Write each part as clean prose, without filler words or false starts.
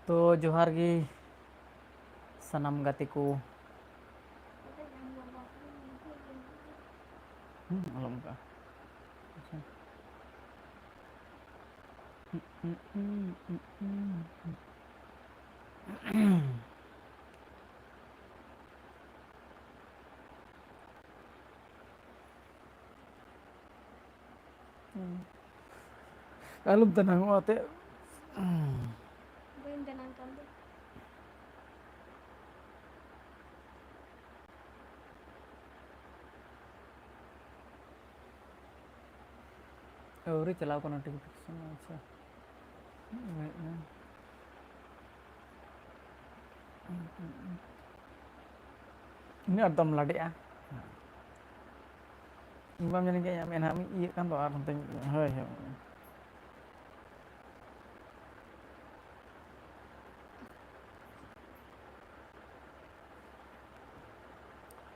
तो जोहार गी सनम गाते को अलम का अलum tenang ate Bain tenang kali. और चलाओ को नोटिफिकेशन अच्छा wait na ini adam lade ah imam jadi kayak main hami iya kan tuh penting hơi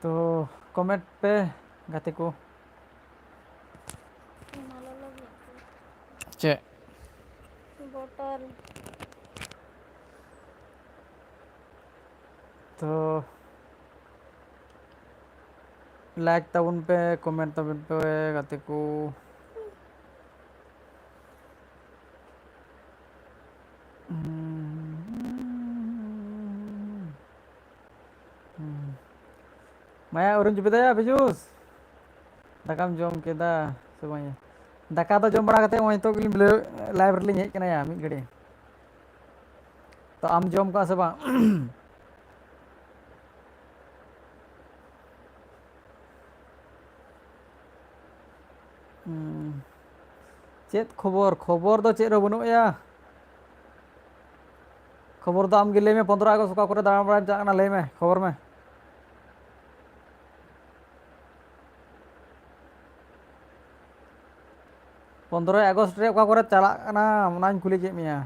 तो कमेंट पे गाते को Malu lagi. cek Botol. तो लाइक तबन पे कमेंट तबन पे गाते को Maya urun jepit aja Bejus dakam jom kita semuanya daka तो जम बड़ा कते वहीं तो लाइव रिलीज हेज कना या मिद घड़ी तो आम जम का से बा चेत खबर खबर दो चेत रो बनु या खबर दो आम गिले में 15 अगस्त का करे दाड़ा बड़ा जाना ले में खबर में पंद्रह अगस्त रे का करे चला ना नाइन कुली के मिया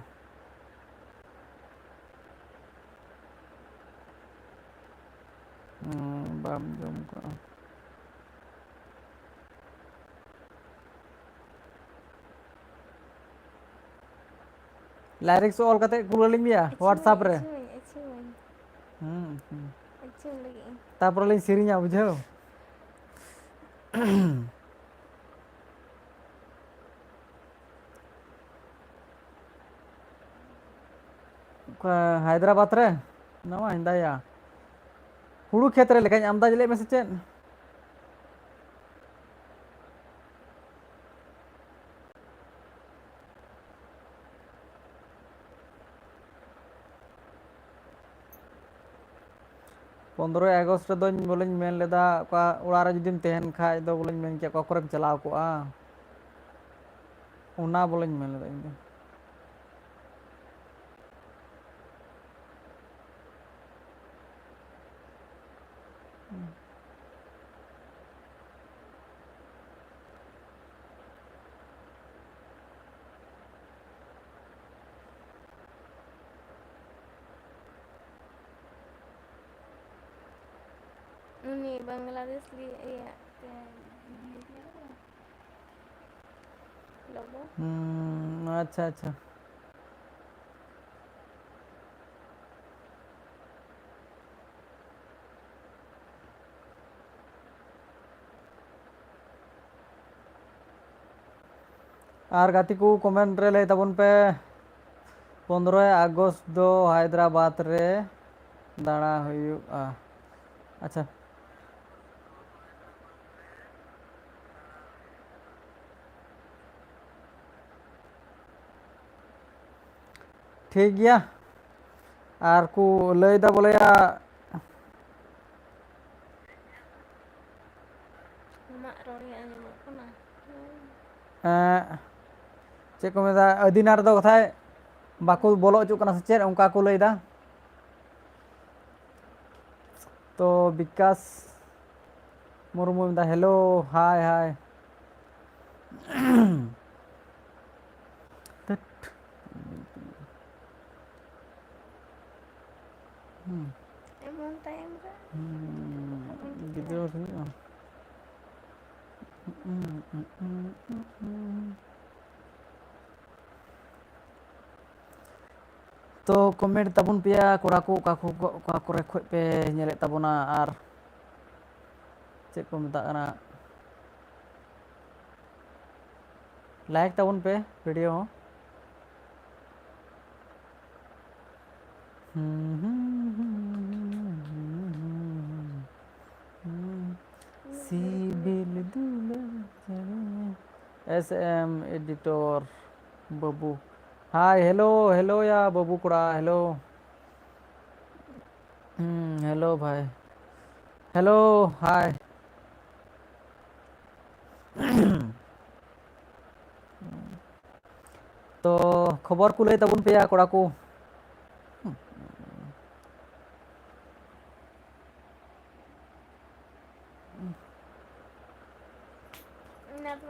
बाम जम का लाइरिक्स ऑल कते कुलिंग मिया व्हाट्सएप रे Acung lagi. तापर लिंग सिरिnya बुझाओ हैदराबाद रे नवा हिंदाया हुड़ू खेत रे लेकिन आमदा जिले में से चेन 15 अगस्त रे दोन बोलें मेन लेदा का उड़ा रे जुदिम तहन खाय दो बोलें मेन के कोकरम चलाव को आ उना बोलें मेन लेदा इंदे Ini Bangladesh li iya. Logo. अच्छा अच्छा आर गाती को कमेंट रे ले तबन पे 15 अगस्त दो हैदराबाद रे दाड़ा हुआ अच्छा ठीक गया आर को लय दा बोले या Mak rori anjamok kana. चे को मेदा अदिनार दो कथाय बाको बोलो चुक कना से उनका को लय दा तो विकास मुर्मू दा हेलो हाय हाय Emang tayang ka? gitu sini तो कमेंट ताबुन पेया कोड़ा को का कोरे खoj पे ñelet ताबुना आर चेक को मेता कना लाइक ताबुन पे वीडियो हो सिबिल दुल्हन SM एडिटर बाबू हाय हेलो हेलो या बाबू कुड़ा हेलो हेलो भाई हेलो हाय तो खबर को लई ताबुन पेया कोड़ा को ना तो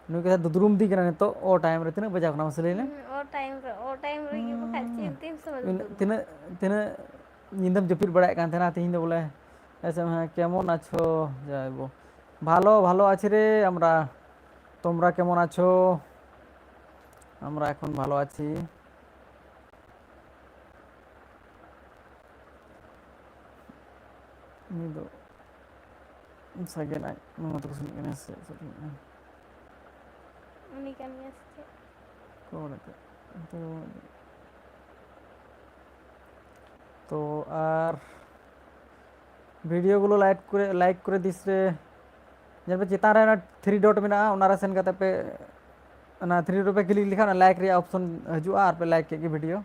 नुई के दुदुरुम दी कना तो ओ टाइम रे तिना बजा कना मसले ने और टाइम रही बखान चीन तीन समय तिना तिना निंदम जपिर बड़ाय कान थेना तिहिन दो बोले ऐसे हाँ केमन आछो जाइबो ভালো ভালো আছি রে আমরা তোমরা কেমন আছো আমরা এখন ভালো আছি ini do sage nai mama to kusin kena se उन्हीं का नहीं है korate তো আর ভিডিওগুলো লাইক করে দিস রে যেন চিতান রে না 3 ডট মেনা ওনারা সেন কাতে पे ना 3 डॉट पे क्लिक लिखा ना लाइक रे ऑप्शन हजुआ आर पे लाइक के video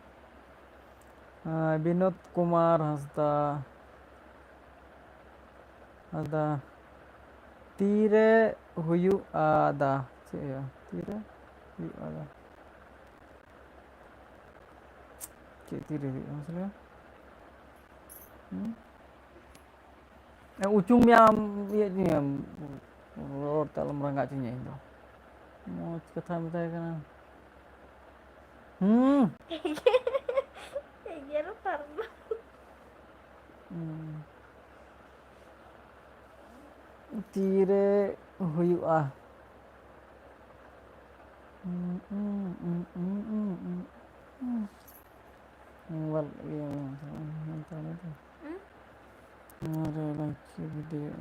Vinod Kumar Hansda ada tire huyu ada cik ya tire huyu ada cik tire huyu maksudnya ujung yang ya ni road dalam rangka cinya itu mau kata minta kan ये रो पर tire huyu'a wal iya nonton itu ada lagi video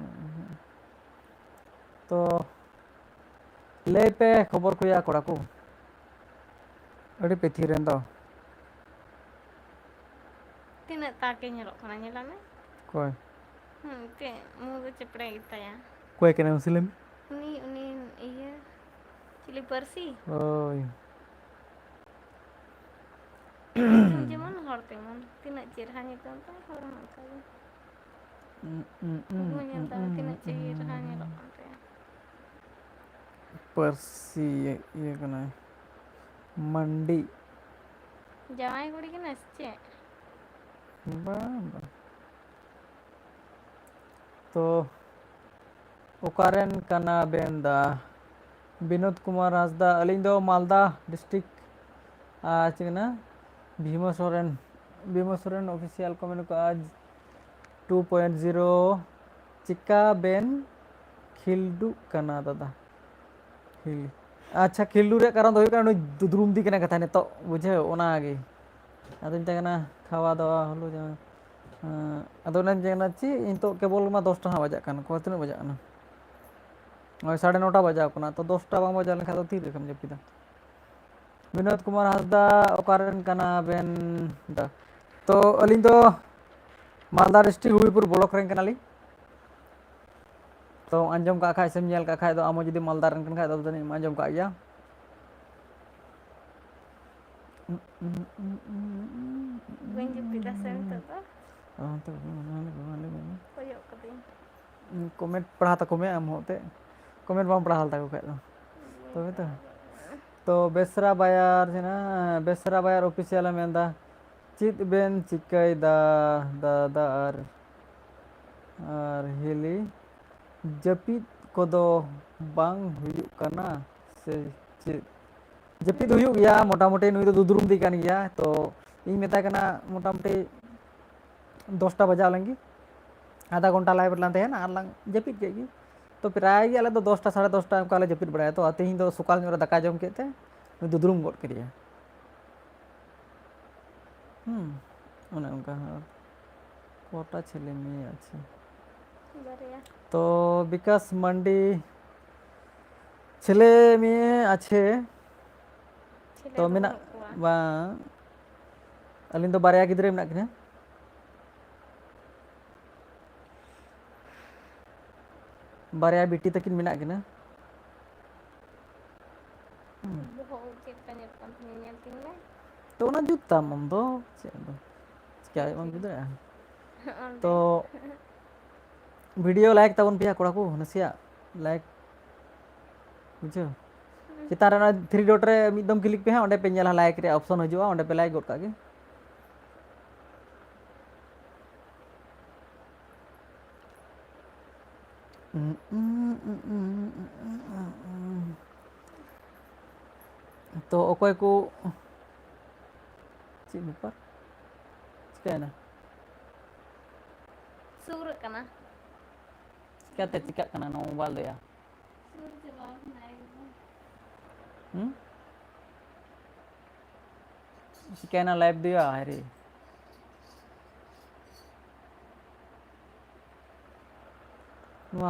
तो ले पे खबर को या कोड़ा को अड़ी पे थी रेंदो तीन ताके nyelok kana nyelane कोई ke mulut cepre kita ya कोई कने मुस्लिम uni iya cili bersih oh Cuman hor teman tina cirhanya tonton hor makanya menyantau tina cirhanya loh ya persi iya kena mandi jamai kuri kena sce bamba तो ओकारेन कना बेंदा विनोद कुमार हांसदा अलिंग दो Malda district चिकना Bhima Soren official comment को आज 2.0 चिका Ben खिल्डू कना दादा खिल अच्छा खिल्डू रे कारण दो कारण दुदरुम दी कना कथा ने तो बुझे ओना आगे आदमी तकना खावा दावा हलो जा अदो नन जेना ची इन तो केवल मा 10 टा बजा कान को तिना बजा ना ओय 9:30 बजा कोना तो 10 टा बांग बजा लेखा तो तीर रकम जपिदा विनोद कुमार हांसदा ओकारेन कना बेन दा तो अलिंग दो मालदा डिस्ट्रिक्ट हुईपुर ब्लॉक रेन कनाली तो अंजम का खाय सेम नेल का खाय दो आमो जदी मालदा रेन कन खाय दो तनी अंजम का या gue jepita sento to तो koyok kadin कमेंट पढ़ा तको में हम होते कमेंट बाम पढ़ा हालता को कहता तो बेसरा बायार जना बेसरा बायार ऑफिशियल मेंदा चित बेन चिकई दा आर हिली जपित कोदो बांग हुयुक कना से चित जपित हुयुक या मोटा मोटी नुई तो दुदुरुम दी कान गया तो इन मेता कना मोटा मोटी 10 टा बजा लेंगी आधा घंटा लाइव लाते हैं ना आर लंग जपित के तो प्राय अले तो 10 टा 10:30 टा काले जपित बड़ाया तो आते ही तो सुकाल दाका जम के ᱩᱱᱤ ᱫᱚ ᱫᱩᱨᱩᱢ ᱜᱚᱫ ᱠᱮᱫᱮᱭᱟ ᱚᱱᱮ ᱚᱱᱠᱟ কটা ছেলে মেয়ে আছে বাড়িয়া তো বিকাশ মান্ডি ছেলে মেয়ে আছে ছেলে তো ᱫᱚ ᱢᱮᱱᱟᱜ ᱵᱟᱹᱱᱩᱜ ᱠᱚᱣᱟ ᱵᱟᱝ ᱟᱹᱞᱤᱧ ᱫᱚ ᱵᱟᱨᱭᱟ ᱜᱤᱫᱽᱨᱟᱹ ᱢᱮᱱᱟᱜ ᱠᱤᱱᱟ ᱵᱟᱨᱭᱟ ᱵᱤᱴᱤ ᱛᱟᱹᱠᱤᱱ ᱢᱮᱱᱟᱜ ᱠᱤᱱᱟ ᱵᱚᱦᱚᱜ ᱩᱵ ᱪᱮᱫ ᱞᱮᱠᱟ ᱧᱮᱞᱚᱜ ᱠᱟᱱ ᱛᱤᱧᱟ ᱧᱮᱞ ᱛᱤᱧ ᱢᱮ ᱛᱚ ᱚᱱᱟ ᱡᱩᱛ ᱛᱟᱢ ᱟᱢ ᱫᱚ ᱪᱮᱫ ᱫᱚ ᱪᱤᱠᱟᱹ ᱴᱷᱤᱠ ᱵᱟᱢ ᱴᱷᱤᱠ ᱡᱩᱛ ᱫᱟᱲᱮᱭᱟᱜᱼᱟ ᱚᱸᱰᱮ ᱛᱚ ᱵᱷᱤᱰᱤᱭᱳ ᱞᱟᱭᱤᱠ ᱛᱟᱵᱚᱱ ᱯᱮᱭᱟ ᱠᱚᱲᱟ ᱠᱚ ᱱᱟᱥᱮᱭᱟᱜ ᱞᱟᱭᱤᱠ ᱵᱩᱡᱷᱟᱹᱣ ᱪᱮᱛᱟᱱ ᱨᱮ ᱚᱱᱟ ᱛᱷᱨᱤ ᱰᱚᱴ ᱨᱮ ᱢᱤᱫ ᱫᱚᱢ ᱠᱞᱤᱠ ᱯᱮ ᱦᱟᱸᱜ ᱚᱸᱰᱮ ᱯᱮ ᱧᱮᱞᱟ ᱞᱟᱭᱤᱠ ᱨᱮᱭᱟᱜ ᱚᱯᱥᱚᱱ ᱦᱤᱡᱩᱜᱼᱟ ᱚᱸᱰे ᱯᱮ ᱞᱟᱭᱤᱠ ᱜᱚᱫ ᱠᱟᱜ ᱜᱮ तो ọᱠᱚᱭ ᱠᱚ ᱪᱮᱫ ᱵᱮᱯᱟর ᱪᱤᱠᱟᱹᱭᱮᱱᱟ ᱥᱩᱨ ᱠᱟᱱᱟ ᱪᱤᱠᱟᱹᱛᱮ ᱪᱤᱠᱟᱹᱜ ᱠᱟᱱᱟ ᱱᱚᱣᱟ ᱢᱳᱵᱟᱭᱤᱞ ᱫᱚ ᱭᱟ ᱥᱩᱨ ᱪᱟᱵᱟᱣ ᱠᱟᱱᱟ ᱮᱠᱫᱚᱢ चिकना लाइव दिया अरे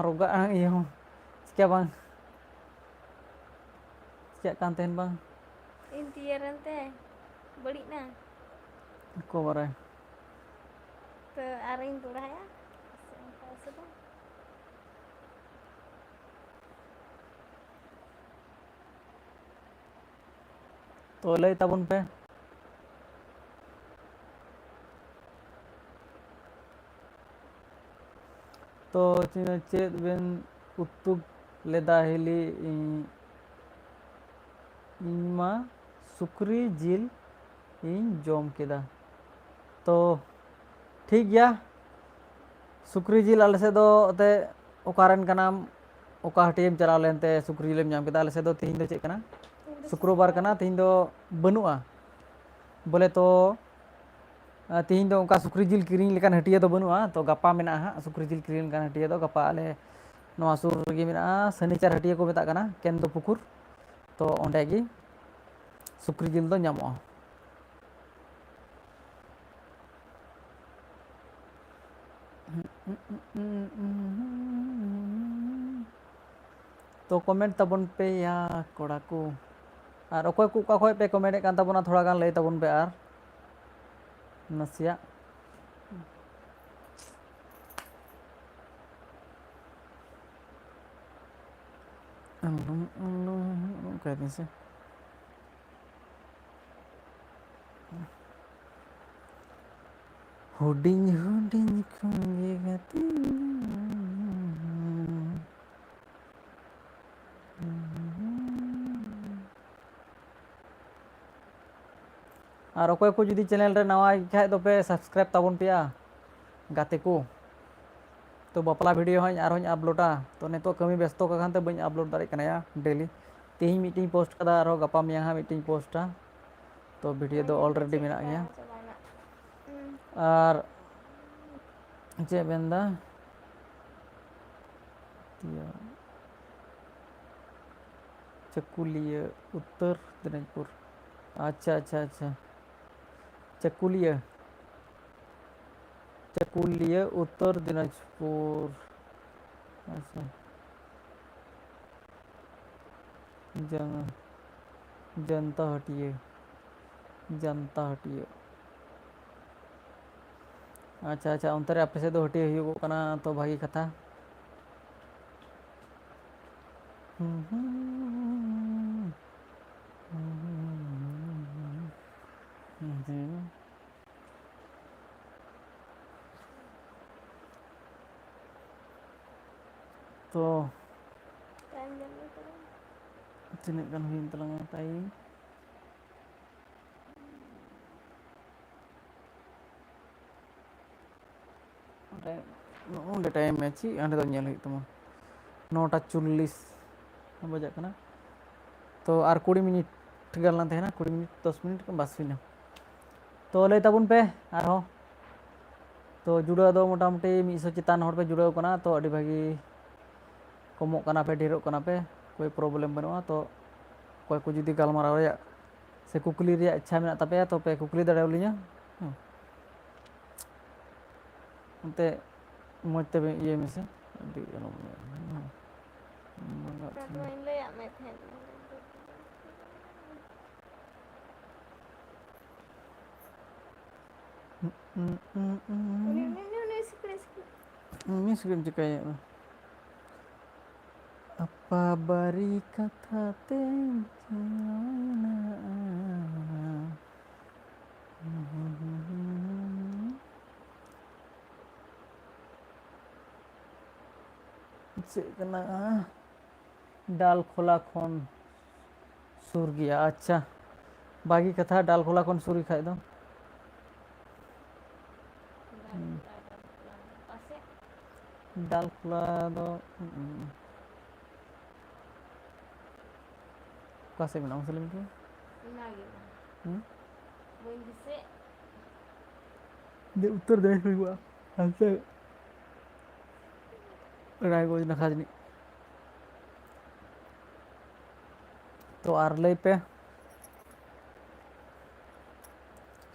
रोगा इया चिका बांग चिकाक कान तहन बांग ᱤᱧ ᱛᱤᱭᱟᱹᱨᱮᱱᱛᱮ ᱵᱟᱹᱲᱤᱡ ᱱᱟ को बाराय ᱛᱚ ᱟᱨᱤᱧ ᱫᱚᱲᱦᱟᱭᱟ ᱥᱮ ᱚᱱᱠᱟ ᱥᱮ ᱵᱟᱝ तो लय ताबन पे तो चेद बेन उत्तुप लेदा हिली इमा सुक्री जिल इन जम केदा तो ठीक गया सुक्री जिल आले से दो ते ओकारन कनाम ओका हटियम चलाव लेनते सुक्री जिलेम नाम केदा आले से दो तीन दो चेक कना ᱤᱧ ᱫᱚ शुक्रवार कना तीन दो बनुआ बोले तो तीन दो उनका सुक्री जिल किरिंग लेकान हटिया दो बनुआ तो गप्पा मेना हां सुक्री जिल किरिंग लेकान हटिया दो गप्पा आले नोआ सुर रेगे मेना सनीचर हटिया को मेता कना केंद्र पुकुर तो ओंडे गी सुक्री जिल दो ᱧᱟᱢᱚᱜᱼᱟ तो कमेंट तबन पे या कोड़ा को और अकोय को का खोय पे कमेंट कान तबना थोड़ा गान लay तबन पे आर नसिया कहते से हुडिंग हुडिंग खुंगे गती और अकोय को जुदी चैनल रे नवा खाय तो पे सब्सक्राइब तबन पेया गाते को तो बापला वीडियो हई आर हई अपलोडा तो नेतो कमी व्यस्त का खानते बई अपलोड दाड़े कना या डेली तेही मीटिंग पोस्ट कदा आरो गपा मिया हा मीटिंग पोस्टा तो वीडियो दो ᱧᱮᱞ ᱫᱚ ऑलरेडी ᱪᱮᱫ मेना ᱞᱮᱠᱟ गया ᱪᱟᱵᱟᱭᱮᱱᱟ और चे बेंदा चकुलिया उत्तर दिनाजपुर अच्छा अच्छा अच्छा चकुलिया चकुलिया उत्तर दिनाजपुर अच्छा जनता हटिए जनता हटिए अच्छा अच्छा उनतरे आपे से दो हटिए हुई कना तो भागी कथा तो ᱴᱟᱭᱤᱢ ᱧᱮᱞ ᱢᱮ ᱛᱚᱵᱮ तीन गान हुई तलांगा टाइम उन्हें टाइम में ची अंडे तो nyel हुई तमा 9:40 बजा कना तो आर 20 मिनट गालना थे ना 20 मिनट 10 मिनट का बस हुई ना तो लय ताबुन पे आरो तो जुड़ा दो मोटामुटी 100 चितान हर पे जुड़ाव कना तो अडी भागी कमो कना पे ढेरों कना पे कोई प्रॉब्लम बनुआ तो कोई को जुदी गालमाराव रेया से कुकली रेया इच्छा मेना तपेया तो पे कुकली दाड़ेवलिया अंते मज तबे ये में से अभी तो इन ले या मैं थे उन्हें screen cikaya apa bari kata tenjana cek kena डाल खोला खोन सुर गया अच्छा बाकी कथा डाल खोला खोन सुरी खाए दो डाल खोला दो कैसे बनाऊं सलीम को दे उत्तर देश में हुआ हमसे रायगंज नखाजनी तो आरले पे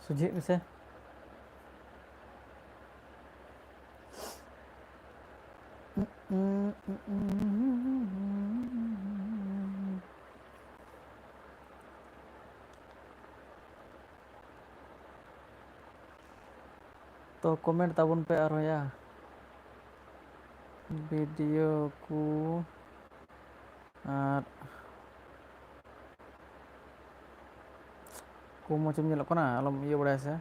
सुझी से तो कमेंट ताबुन पे आरो या वीडियो को और को macam nyelok kena alam iya bada sa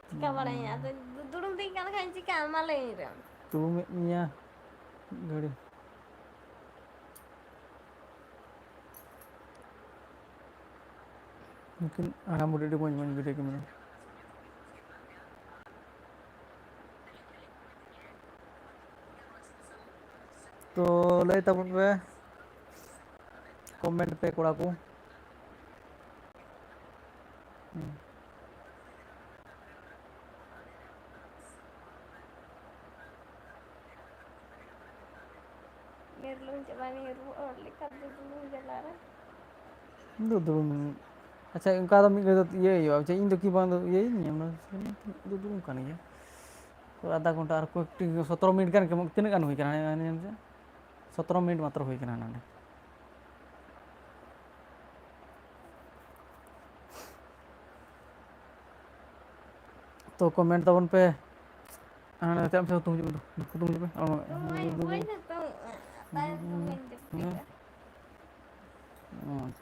चिका बड़ा है तो दुडुम दी kan kan चिका माले रे tu nya gari mungkin mudah dia main gede gimana तो ले तब पे कमेंट पे कोड़ा को मेरे लोग जवानी रू और लिखा दुडुम जला रहा दुदुम अच्छा इनका तो मी ये यो अच्छा इन तो की बांध ये नहीं हम दुदुम kan ya तो आधा घंटा और को 17 मिनट kan कितने kan हुई kana ने 17 मिनट मात्र हुई kana ने तो कमेंट तबन पे ana tiap saya tunggu पे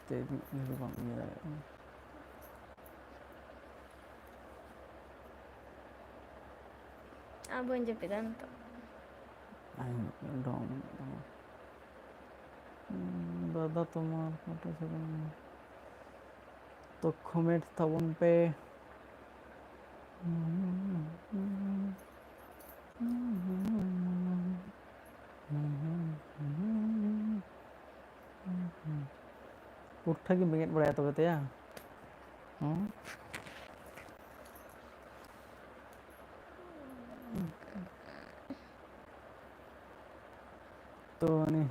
ते itu bang iya abang jepitan tuh dong दादा तुम्हार फोटो से तो कमेंट तबन पे पुट्ठा की बेंगेट बड़ा तो कहते हैं तो नहीं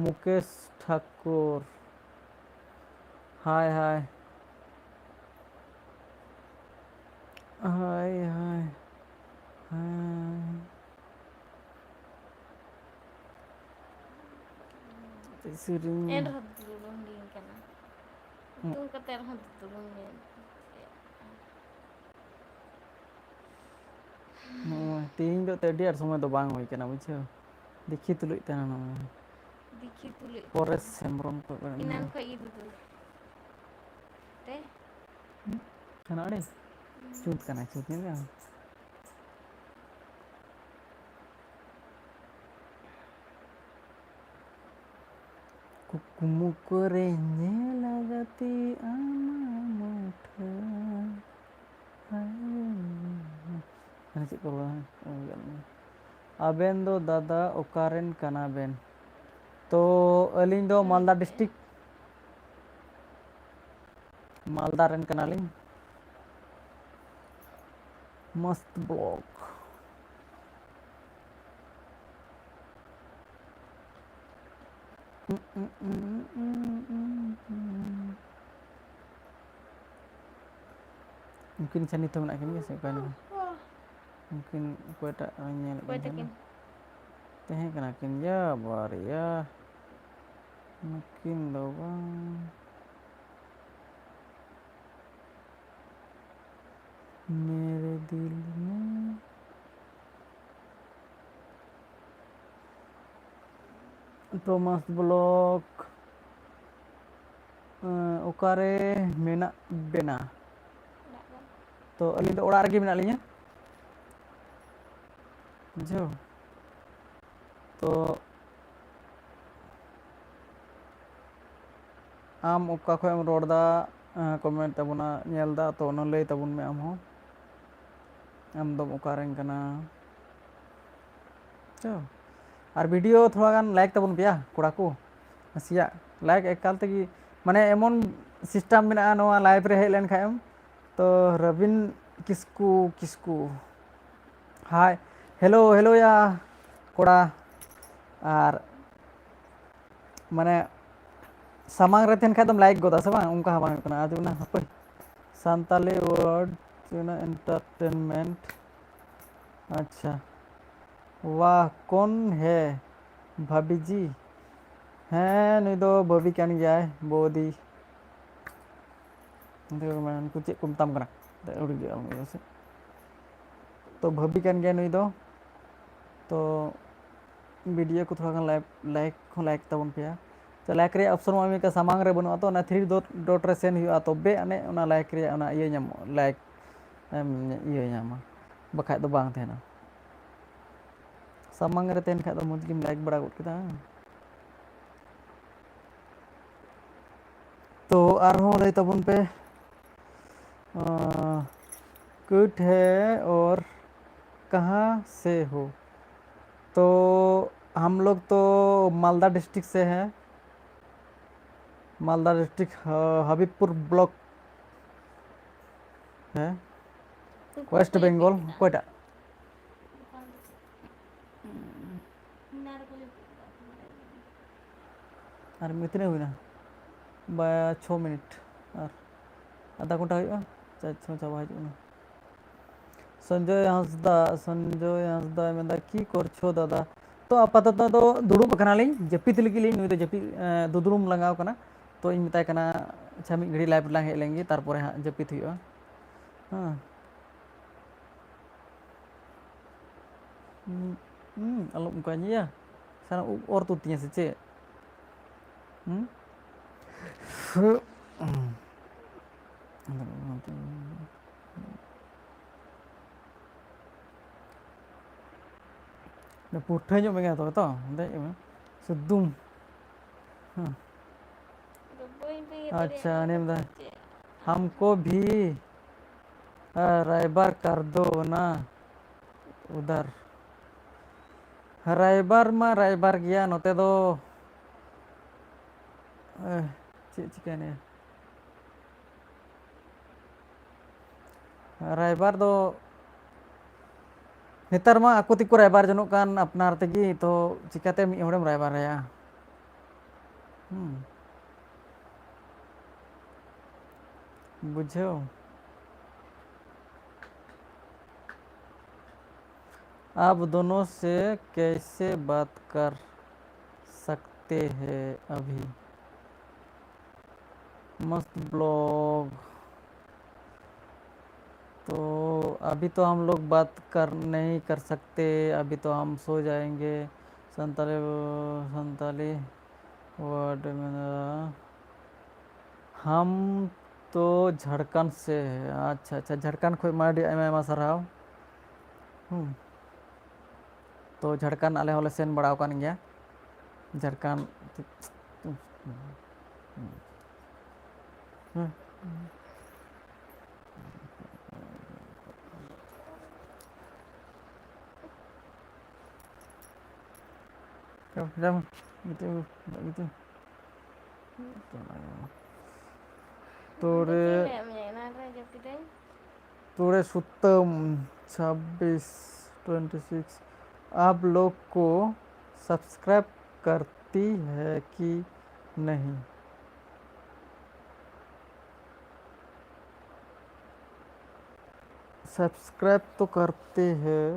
मुकेश ठाकुर हाय हाय हाय हाय sering erah dulung din kana tung kata erah dulung din ᱛᱮᱦᱮᱧ ᱫᱚ ᱟᱹᱰᱤ ᱟᱸᱴ ᱥᱚᱢᱚᱭ ᱫᱚ ᱵᱟᱝ ᱦᱩᱭ ᱠᱟᱱᱟ ᱵᱩᱡᱷᱟᱹᱣ ᱫᱤᱠᱷᱤ ᱛᱩᱞᱩᱡ ᱛᱟᱦᱮᱱᱟ dikhi tulik ᱯᱚᱨᱮᱥ ᱦᱮᱢᱵᱨᱚᱢ ᱠᱚ inan ko idu te ᱠᱟᱱᱟ ᱟᱲᱮ ᱪᱩᱛ ᱠᱟᱱᱟ ᱪᱩᱛ ᱧᱮᱞ कुकुम करे लगती आमा मुठा अरे चेक करो आबेन दो दादा ओकारेन कना बेन तो अलिंग दो मालदा डिस्ट्रिक्ट मालदा रेन कना लिंग मस्त blog mungkin chani to menak kin se kan mungkin koita nyel Koy kan takin. teh kana kin ya bar ya mungkin do bang मेरे दिल में Thomas Block okare menak bena Dak kan. to alin do orak regi menak linya jo to am oka khoy am rod da comment tabuna nyel da to no lay tabun me am ho am dom okareng kana jo R video থোড়া গান like তাবুন পেয়া কোড়া কো নাসিয়া like একাল তেগি মানে এমন system মেনা নোয়া live রে hedge লেন খায়ম তো Robin Kisku Kisku hi hello hello या कोड़ा আর মানে सामांग रे तेन खादम लाइक गोदा से बांग उनका बांग कना आजु ना हपय सांताली वर्ड चुना एंटरटेनमेंट अच्छा वाह कौन है भाभी जी हैं नुई दो बबी कान गया बोदी मैं कुछ कुमतम कना उड़ी गया से तो भाभी कान गया नुई दो तो वीडियो को थोड़ा लाइक तबन पे तो लाइक रे ऑप्शन में का सामांग रे बनुआ तो ना 3 डॉट रे सेन हुआ तो बे अने उना लाइक रे उना ये नाम लाइक ये नाम बखाय दो बांग थेना सामांग रे तेन खाय दो मुझ लाइक बड़ा गुट केदा तो आरहों लay तबन पे गुड है और कहाँ से हो तो हम लोग तो मालदा डिस्ट्रिक्ट से हैं मालदा डिस्ट्रिक्ट हबीबपुर ब्लॉक है वेस्ट बंगाल कोयटा और मितने हुई ना 6 मिनट और आधा घंटा हुआ चाबा हजना संजय हंसदा मेदा की करछो दादा तो आपातत तो दुड़ुब कनालिंग जपित लगी नुई तो जपित दुदुरुम लगाव कना तो इन मिताय कना अच्छा मिद घड़ी लाइव लांग हेज लेंगे तारपरे हाँ जपित हुआ हाँ आलो उनका या सारा और तुतियां से चे पुठे जो में तो दे सुदुम अच्छा नेम दा हमको भी रायबार कर दो ना उधर रायबार मा रायबार गया नोते दो चिकन रायबार दो नेतार मा आको तिको रायबार जनों कान अपनार तेगी तो चिकाते मी होड़ेम रायबार है बुझो आप दोनों से कैसे बात कर सकते हैं अभी मस्त ब्लॉग तो अभी तो हम लोग बात नहीं कर सकते अभी तो हम सो जाएंगे संताली वर्ड में हम तो झारखंड से अच्छा अच्छा झारखंड खोज माडी आयमा साराव तो झारखंड आले होले सेन बड़ाव कान गया झारखंड jam gitu gitu तोरे सुतम 26 आप लोग को सब्सक्राइब करती है कि नहीं सब्सक्राइब तो करते हैं।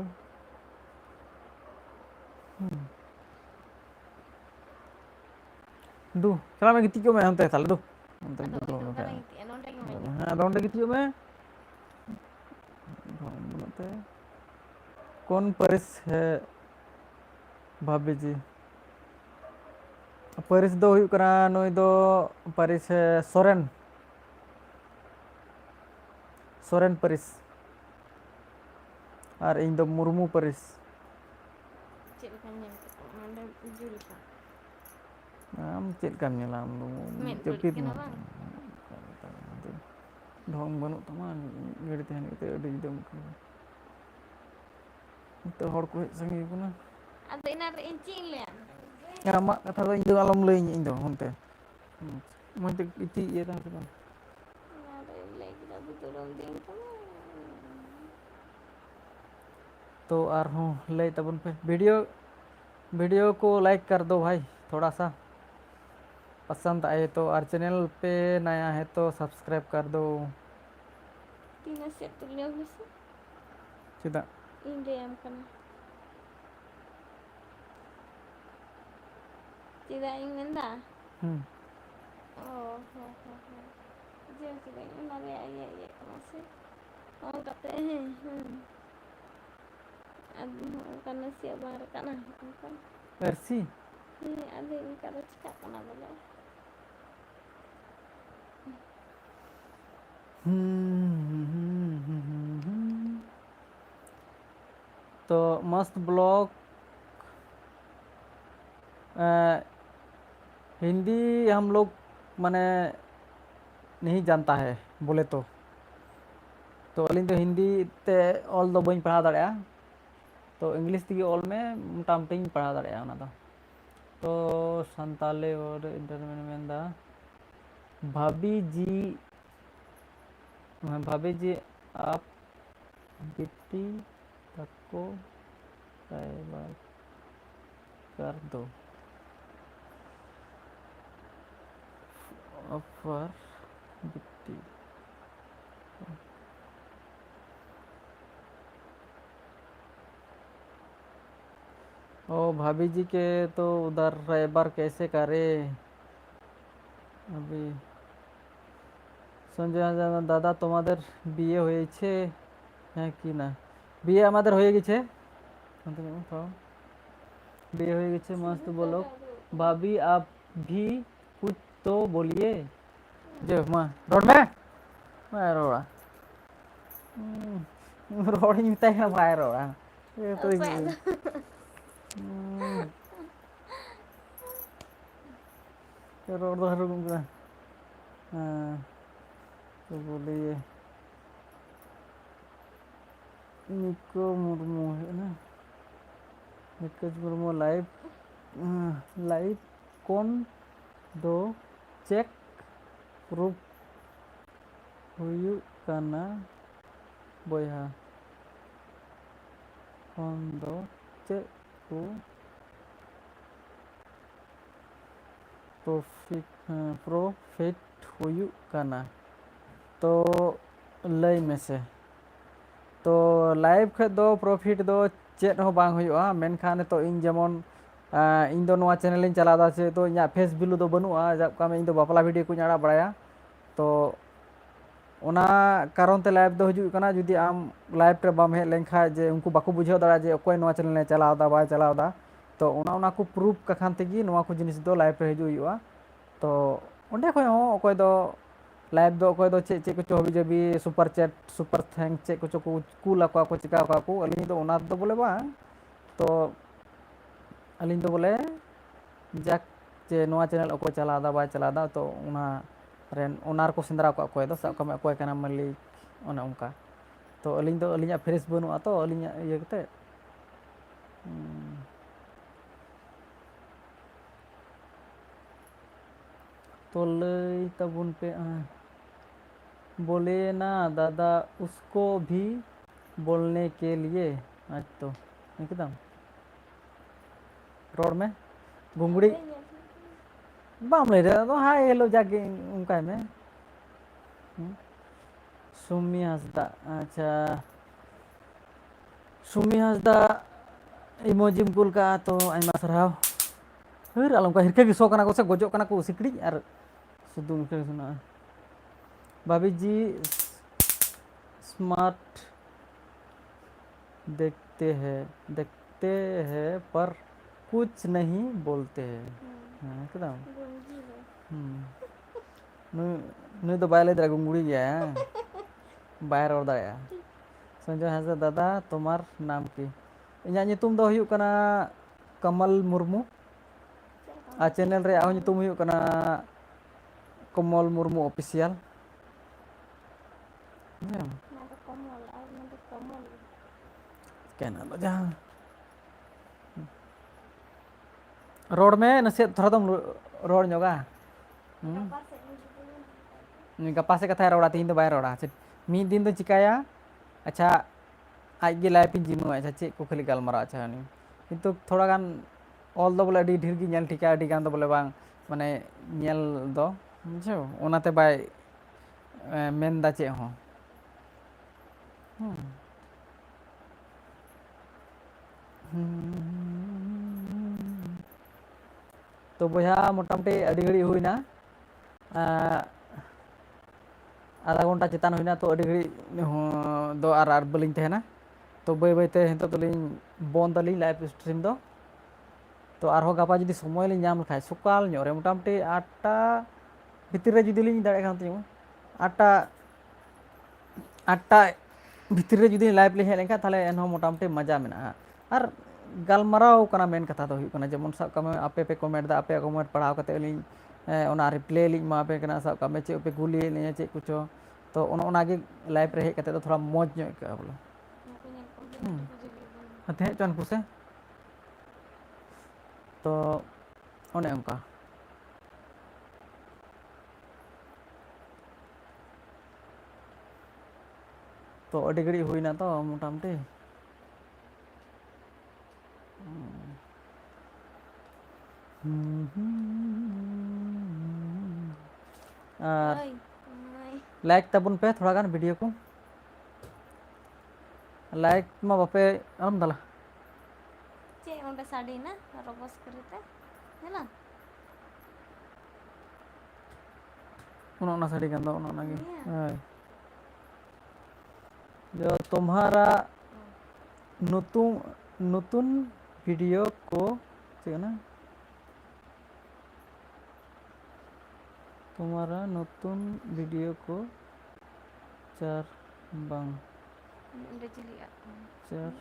दू चला मैं गिती क्यों मैं हम ताले दू हम Aduh, तो itu दो kan yang itu, nonton yang main itu. हाँ दौड़ गिती मैं कौन परिस है भाभी जी परिस दो हुई करा नुई दो परिस है सोरेन सोरेन परिस और इन दो मुर्मू परिस Cik kan yang itu, nonton jul kan. आम check kan nyelam lu Main kulit jepit kena mah bang. ढोंग बनू तमान गड़ी तहन ते अडी दम तो हड़ को संगी कुना Aduh, ini ada incing lian. ᱟᱢᱟᱜ ᱠᱟᱛᱷᱟ ᱫᱚ ᱤᱧ ᱫᱚ ᱟᱞᱚᱢ ᱞᱟᱹᱭᱟᱹᱧ ᱤᱧ ᱫᱚ ᱚᱱᱛᱮ ᱢᱚᱡᱽ ᱛᱮ ᱜᱤᱛᱤᱡ ᱤᱭᱟᱹ ᱛᱟᱦᱮᱸ ᱠᱟᱱᱟ Ini ada yang lagi kita turun tingkat. तो आरहों लय तबन पे वीडियो को लाइक कर दो भाई थोड़ा सा पसंद आए तो और चैनल पे नया है तो सब्सक्राइब कर दो Tina set tu lihat bisa. सीधा Ini yang kena. Tidak ingin dah. Oh, dia tidak ingin lagi ayah masih. Oh, katanya. Aduh, karena siap banget kan? Kan? Persi Ini ada yang kalau cakap kena boleh. तो मस्त blog Hindi हम लोग माने नहीं जानता है बोले तो अलिंग तो हिंदी ते ऑल दो बኝ पढ़ा दाड़ा तो इंग्लिश ती ऑल में मोटामटी पढ़ा दाड़ा ओना दो तो संताले और इंटरमेन मेंदा भाभी जी आप बिट्टी तको बार कर दो ऑफर बिट्टी ओ भाभी जी के तो उधर रैबर कैसे करे अभी संजय दादा তোমাদের বিয়ে হয়েছে হ্যাঁ কি না বিয়ে আমাদের হয়ে গেছে বিয়ে হয়ে গেছে मस्त बोलो भाभी आप भी कुछ तो बोलिए जो मां रोड में मैं रोड़ा रोड ही मिलता है भाई रोड़ा ये तो रोड तो हर घूमता हाँ तो बोलिए निको मुर्मू है ना निकोज मुर्मू लाइव कौन दो चेक प्रूफ हुई करना बोया कौन दो चेक को प्रॉफिट हुई करना तो लय में से तो लाइव खे दो प्रॉफिट दो चेत हो बांग हुआ मेनखान तो इन जेमन इन दो नवा चैनल इन चला से तो इन फेस बिलू दो बनुआ जब का इन दो बापला वीडियो को आड़ा बड़ाया तो ओना कारण ते लाइव दो हजू कना जुदी आम लाइव रे बाम हेज लेन खा जे उनको बाको बुझाव दाड़ा जे अकोय नवा चैनल ने चलावदा बाय चलावदा तो ओना को प्रूफ कखान तेगी नवा को जिनिस दो लाइव रे हजू हुआ तो ओंडे खय हो अकोय दो लाइव दो अकोय दो चे को हबी जबी सुपर चैट सुपर थैंक चे को कूल को चिका को अली दो ओना दो बोले बा तो अली दो बोले जाक जे नवा चैनल अकोय चलादा बाय चलादा तो ओना रेन ओनार को सेंद्रा को अकोय दो सब कमे अकोय कना मालिक ओना उनका तो अली दो अलिया फ्रेश बनुआ तो अलिया ये कते तो लय तबुन पे बोले ना दादा उसको भी बोलने के लिए आज तो एकदम रोड में घुंगड़ी बाम ले रहा तो हाय हेलो जाके उनका में सुमी हंसदा अच्छा सुमी हांसदा इमोजिम कुल का तो आयमा सरहाव हर आलम का हिरके गिसो कना को से गोजो कना को सिकड़ी और सुदू मुखे सुना भाभी जी स्मार्ट देखते हैं पर कुछ नहीं बोलते हैं हाँ एकदम गुंजी हो नुई तो बाय लेदरा गुंगुड़ी गया बाय रोड दाया संजय हांसदा दादा तुम्हार नाम की इᱧᱟᱜ ᱧᱩᱛᱩᱢ ᱫᱚ ᱦᱩᱭᱩᱜ ᱠᱟᱱᱟ कमल मुर्मू आ चैनल रे आहो ᱧᱩᱛᱩᱢ हुई कना कमल मुर्मू ऑफिशियल ना तो कमल और ना तो कमल कहना तो जहाँ रोड में नसे थोड़ा तुम रोड ᱧᱚᱜᱟ गप्पा से कथा रोड़ा तीन तो बाय रोड़ा मी दिन तो चिकाया अच्छा आज गे लाइफ इन जिमो अच्छा चेक को खाली गालमारा अच्छा नहीं किंतु थोड़ा गान ऑल दो बोले अडी ढेर की नेल ठिका अडी गान दो बोले बांग माने नेल दो बुझो ओनाते बाय मेन दा चे हो तो बोया मोटामुटी अडी घड़ी हुईना आधा घंटा चेतान हुईना तो अडी घड़ी दो आर बलिंग तहना तो बै बैते हिंतो तो लिंग बंद लिंग लाइव स्ट्रीम दो तो आरहो गापा जुदी समय लिंग नाम लखाय सकाल ᱧᱚᱜ रे मोटामुटी 8टा भितर रे जुदी लिंग दाड़े खान तियो 8टा भितर रे जुदी लाइव लिंग हेज लेखा ताले एनहो मोटामुटी मजा मेना आर गालमाराव कना मेन कथा तो हुई कना जेमन सब कमे आपे पे कमेंट दा आपे कमेंट पढ़ाव कते लिंग ओना रिप्ले लिंग मा पे कना सब कमे चे पे गुली लिंग चे कुछो तो ओना गे लाइव रे हेज कते तो थोड़ा मौज ᱧᱚᱜ का बोलो हते चन कुसे तो ओने उनका तो अडी घड़ी हुईना तो मोटामुटी लाइक तबुन पे थोड़ा गान वीडियो को लाइक मा बापे आलम दला चे ओंडे साड़ी ना रोबस करते है ना उना साड़ी गंदा उना गे जो तुम्हारा नतुन वीडियो को ना तुम्हारा नतुन वीडियो को चार बांग चार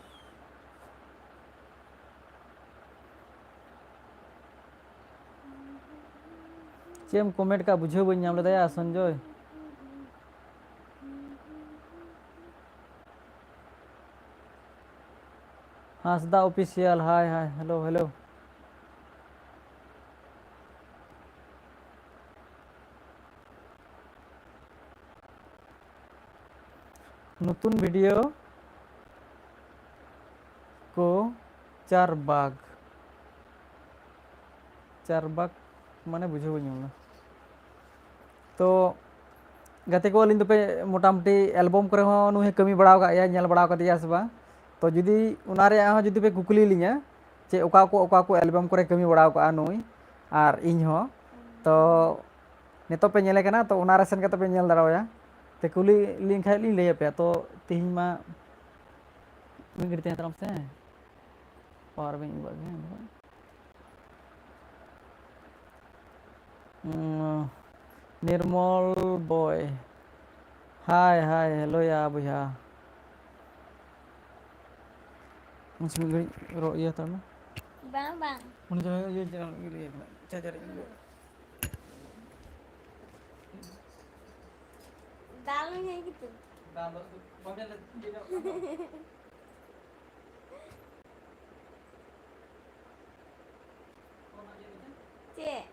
चेम कमेंट का बुझे बन नाम लेदा संजय हांसदा ऑफिशियल हाय हाय हेलो हेलो नतुन वीडियो को चार बाग माने बुझे बन नाम तो गाते को अलिंग पे मोटामुटी एल्बम करे हो नु कमी बड़ाव का या नेल बड़ाव का दिया से बा तो जुदी उनारे हो जुदी पे कुकली लिया चे ओका को एल्बम करे कमी बड़ाव का नुई आर इन हो तो नितो पे नेले कना तो उनारे सेन कते पे नेल दाड़ाया ते कुली लिंक खाइ लिंग ले पे तो तिहिं मा मी गड़ते तरफ से पावर बिंग बागे निर्मल बॉय हाय हाय हेलो या भैया मुझे गड़ी रो ये था ना bang bang मुझे ये charger dalamnya gitu cek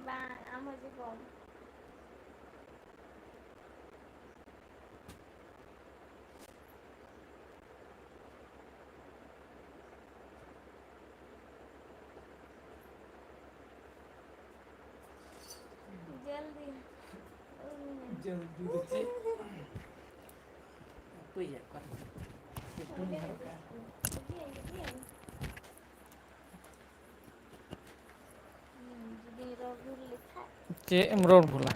bang ama juga जल्दी Jauh cik. Apa ya kan? Itu nih harga. Jadi Robul लिखा Cik em road भूला.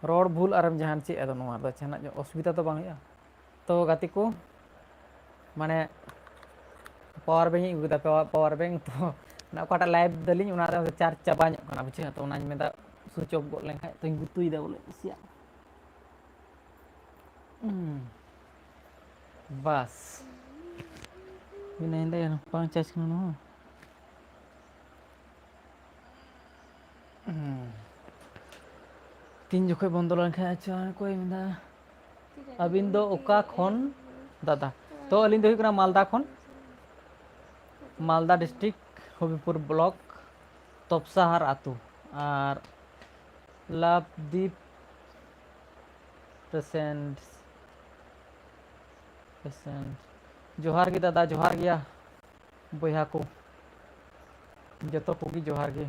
Road भूल आराम जहान cik ada नोआ दा चना जो असुविधा तो bang ya. तो gatiku माने पावर बैंक ᱤᱧ ᱟᱹᱜᱩ ᱠᱮᱫᱟ पावर बैंक तो ᱚᱱᱟ ᱚᱠᱟᱴᱟᱜ ᱞᱟᱭᱤᱵᱷ ᱫᱟᱞᱤᱧ ᱚᱱᱟ ᱨᱮ ᱪᱟᱨᱡᱽ ᱪᱟᱵᱟ ᱧᱚᱜ ᱠᱟᱱᱟ ᱵᱩᱡᱷᱟᱹᱣ ᱛᱚ ᱚᱱᱟᱧ ᱢᱮᱱᱫᱟ ᱥᱩᱭᱤᱪ ᱚᱯ ᱜᱚᱫ ᱞᱮᱱᱠᱷᱟᱡ ᱛᱚᱧ ᱜᱩᱛᱩᱭᱮᱫᱟ ᱵᱚᱞᱮ ᱤᱥᱤᱭᱟᱜ ᱵᱟᱥ ᱢᱮᱱᱟᱹᱧ ᱫᱟ ᱵᱟᱝ ᱪᱟᱨᱡᱽ ᱠᱟᱱᱟ ᱱᱚᱣᱟ ᱛᱤᱱ ᱡᱚᱠᱷᱚᱡ ᱵᱚᱱᱫᱚ ᱞᱮᱱᱠᱷᱟᱡ ᱟᱪᱪᱷᱟ ᱚᱠᱚᱭ ᱢᱮᱱᱫᱟ ᱟᱹᱵᱤᱱ ᱫᱚ ᱚᱠᱟ ᱠᱷᱚᱱ दादा तो अलिंग दो हुई मालदा खन मालदा डिस्ट्रिक्ट हबीपुर ब्लॉक तपसाहार आतु और लाभदीप पेसेंट जोहार गे दादा जोहार गया बया को जो कोगी जोहार गे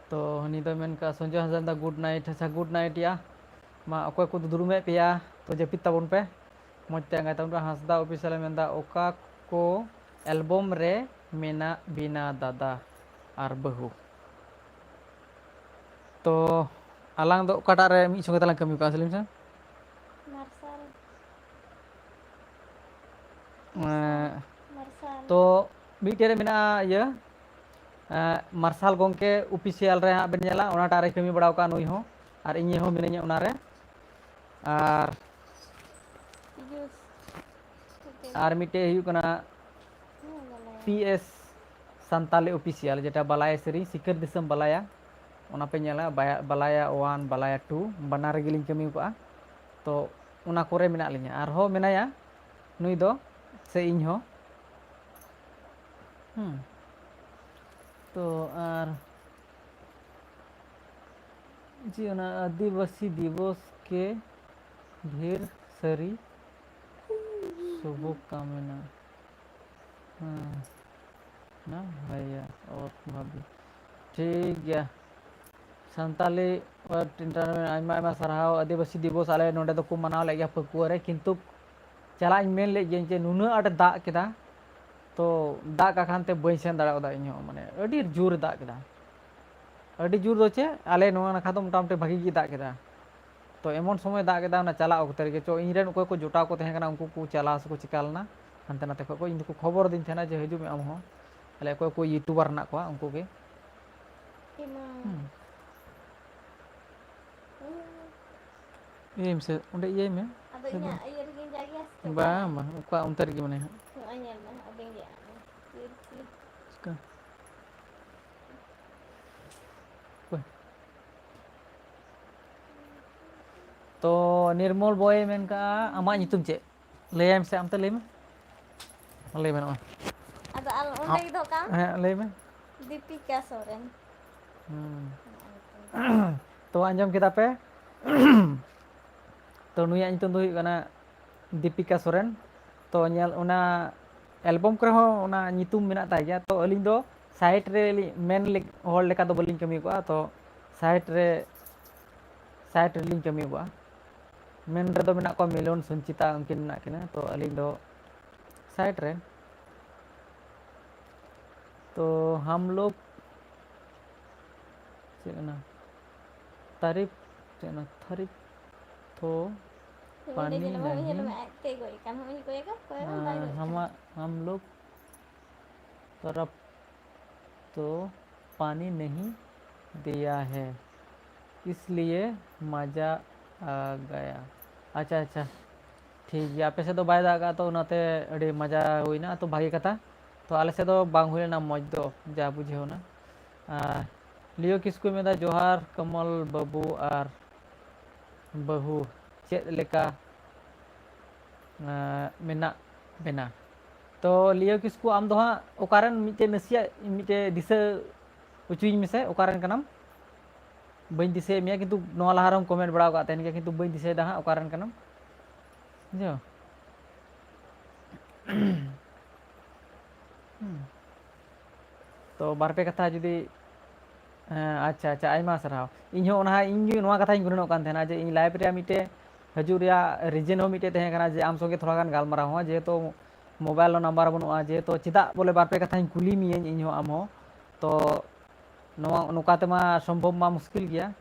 तो हनी दो मेन का संजय हसन दा गुड नाइट या मा अकोय को दुरुमे पेया तो जपित ताबन पे मजते अंगाय ताबन हंसदा ऑफिशियल मेंदा ओका को एल्बम रे मेना बिना दादा आर बहु तो आलांग दो काटा रे मी संगे तालांग कमी का सलीम से मार्शल तो मीटे रे मेना ये मार्शल गोंके ऑफिशियल रे हां बेन नेला ओना टारे कमी बड़ाव का नुई हो और इᱧ हो मिनኛ ओना रे और मिटे हुई कना पीएस संताली ऑफिशियल जेटा बलाया सेरी सिकर दिसम बलाया ओना पे नेला बलाया 1 बलाया 2 बनार गिलिन कमी को तो ओना कोरे मेना लिया और हो मेनाया नुई दो से इन हो तो और जी ओना आदिवासी दिवस के ढेर सारी शुभकामना ना भैया और भाभी ठीक गया सानताली आयमा आयमा साराव आदिवासी दिवस आले नोडे दो को मनाव ले गया पकुआ रे किंतु चला इन मेन ले जे नुना आट दाग केदा तो दाग का खानते बई सेन दाड़ा इन माने अडी जोर दाग केदा अडी जोर दो चे आले नोआ नाखा तो मोटामोटी भागी गी दाग केदा तो एमन समय दाग केदा ना चला ओक्ते रे चो इन रेन ओको को जोटा को तहे कना उनको को चला से को चिकालना हानते नाते को इन को खबर दिन थेना जे हजू में आम हो अले को यूट्यूबर ना को उनको के ये से उंडे ये में अब इन्या ये रगिन जागी आस्ते बा मा उका उनतर गी मने anyel mah abeng dia का तो निर्मल बॉय मेन का आमा नितुम चे लेम से आमते लेम ले में ada al unde gitu kan ले में Dipika Soren तो अंजम kita पे तो नुया नितुम दो हुई कना दीपिका सोरेन तो नेल ओना एल्बम करे हो ओना नितुम मेना ता गया तो अलिंग दो साइड रे मेन होल लेका दो बलिंग कमी को तो साइड रे लिंग कमी को मेन रे दो मेना को मिलन संचिता उनकिन मेना किना तो अलिंग दो साइड रे तो हम लोग चेना तारीफ चेना तारीफ तो पानी नहीं हम लोग तरफ तो पानी नहीं दिया है इसलिए मज़ा आ गया अच्छा अच्छा ठीक है आपे से तो बाय दागा तो नाते अड़ी मज़ा हुई ना तो भागी कथा तो आले से तो बांग हुई ना मौज दो जा बुझे हो ना लियो किसको में दा जोहार कमल बाबू और बहु चेत लेका मेना बेना तो लियो किसको आम दो हाँ ओकारन मिटे नसिया मिटे दिसे उचुई में से ओकारन का नाम बई दिसे मिया किंतु नवा लहारम कमेंट बड़ा का तेन के किंतु बई दिसे दा हाँ ओकारन का नाम जो तो बार पे कथा जुदी अच्छा अच्छा आयमा सराव इन हो ना इन नोआ कथा इन गुननो कान थेना जे इन लाइव रे मिटे हजू रिया रीजन हो मिटे तहे कना जे आम संगे थोड़ा गान गालमाराव हो जेहेतु मोबाइल नंबर बनुआ जेहेतु चिदा बोले बार पे कथा इन कुली मिये इन हो आम हो तो नोआ नुका तेमा संभव मा मुश्किल गया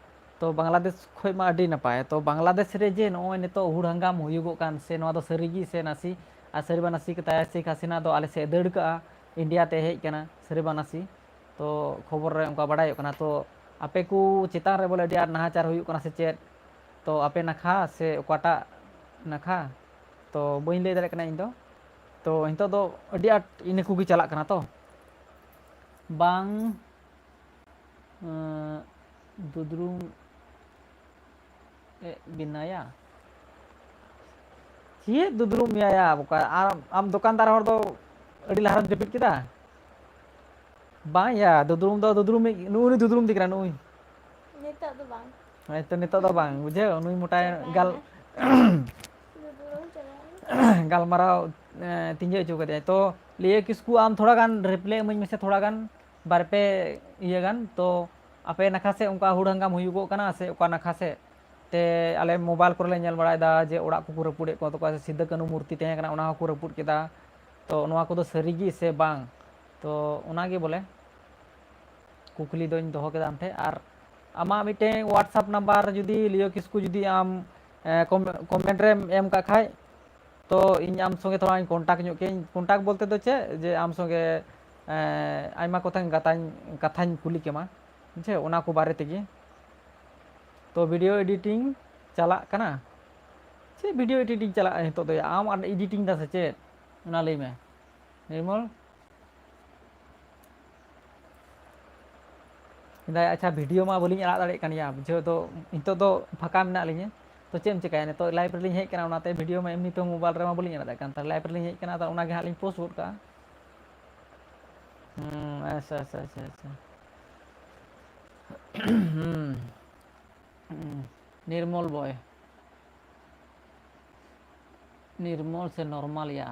तो बांग्लादेश खोय मा अडी नपाय तो बांग्लादेश रे जे नोय नितो हुड़ हंगाम हुयुगो कान से नोआ दो सरीगी से नासी आ सरीबा नासी के ताया शेख हसीना दो आले से दड़ का इंडिया ते हेज कना सरीबा नासी तो खबर रे उनका बड़ाय कना तो आपे को चितान रे बोले अडी आर नाहाचार हुयुग कना से चेत तो आपे नखा से ओकाटा नखा तो बइन लay दाड़े कना इन तो हिंतो दो अडी आट इने कुगी चला कना तो बांग दुदरुम बिनाया ची दुदरुम या बुका आम दुकानदार हर दो अडी लहारम जपिट किदा बांग या दुदरुम नुई दुदरुम दिकरा नुई Nita tu bang. तो नितो दो बांग बुझे नुई मोटा गाल Dudurung cakap. गालमाराव तिंजे चुक दे तो लिए किसको आम थोड़ा गान रिप्ले मुझ में से थोड़ा गान बार पे ये गान तो आपे नखा से उनका हुड़ंगाम हुयुगो कना से उका नखा से ते आले मोबाइल को नेल बड़ायदा जे ओड़ा को रपुड़े को तो का सिद्ध कानू मूर्ति तहे कना उना को रपुड़ केदा तो नोआ को दो सरीगी से बांग तो उनागे बोले कुकली दोन दोहो केदा आमठे आर आमा मिटे व्हाट्सएप नंबर जुदी लियो किसको जुदी आम कमेंट रे एम का खाय तो इन आम संगे थोड़ा कॉन्टैक्ट ᱧᱚᱜ के कॉन्टैक्ट बोलते तो चे जे आम संगे आयमा कथा कथाñ कुली केमा जे ओना को बारे तेगी तो वीडियो एडिटिंग चला कना चे वीडियो एडिटिंग चला हितो दो आम और एडिटिंग दा से चे ओना लई में निर्मल इंदा अच्छा वीडियो मा बोलिኝ आड़ा दाड़े कानिया बुझो तो हितो दो फाका मेना लिᱧ तो चेम चिकाय तो लाइव रे हेज कना ओनाते वीडियो में एमनी तो मोबाइल रे मा बोलिኝ आड़ा कान त लाइव रे हेज कना त ओना गे हालिኝ पोस्ट गोद का अच्छा अच्छा अच्छा अच्छा निर्मल बॉय निर्मल से नॉर्मल या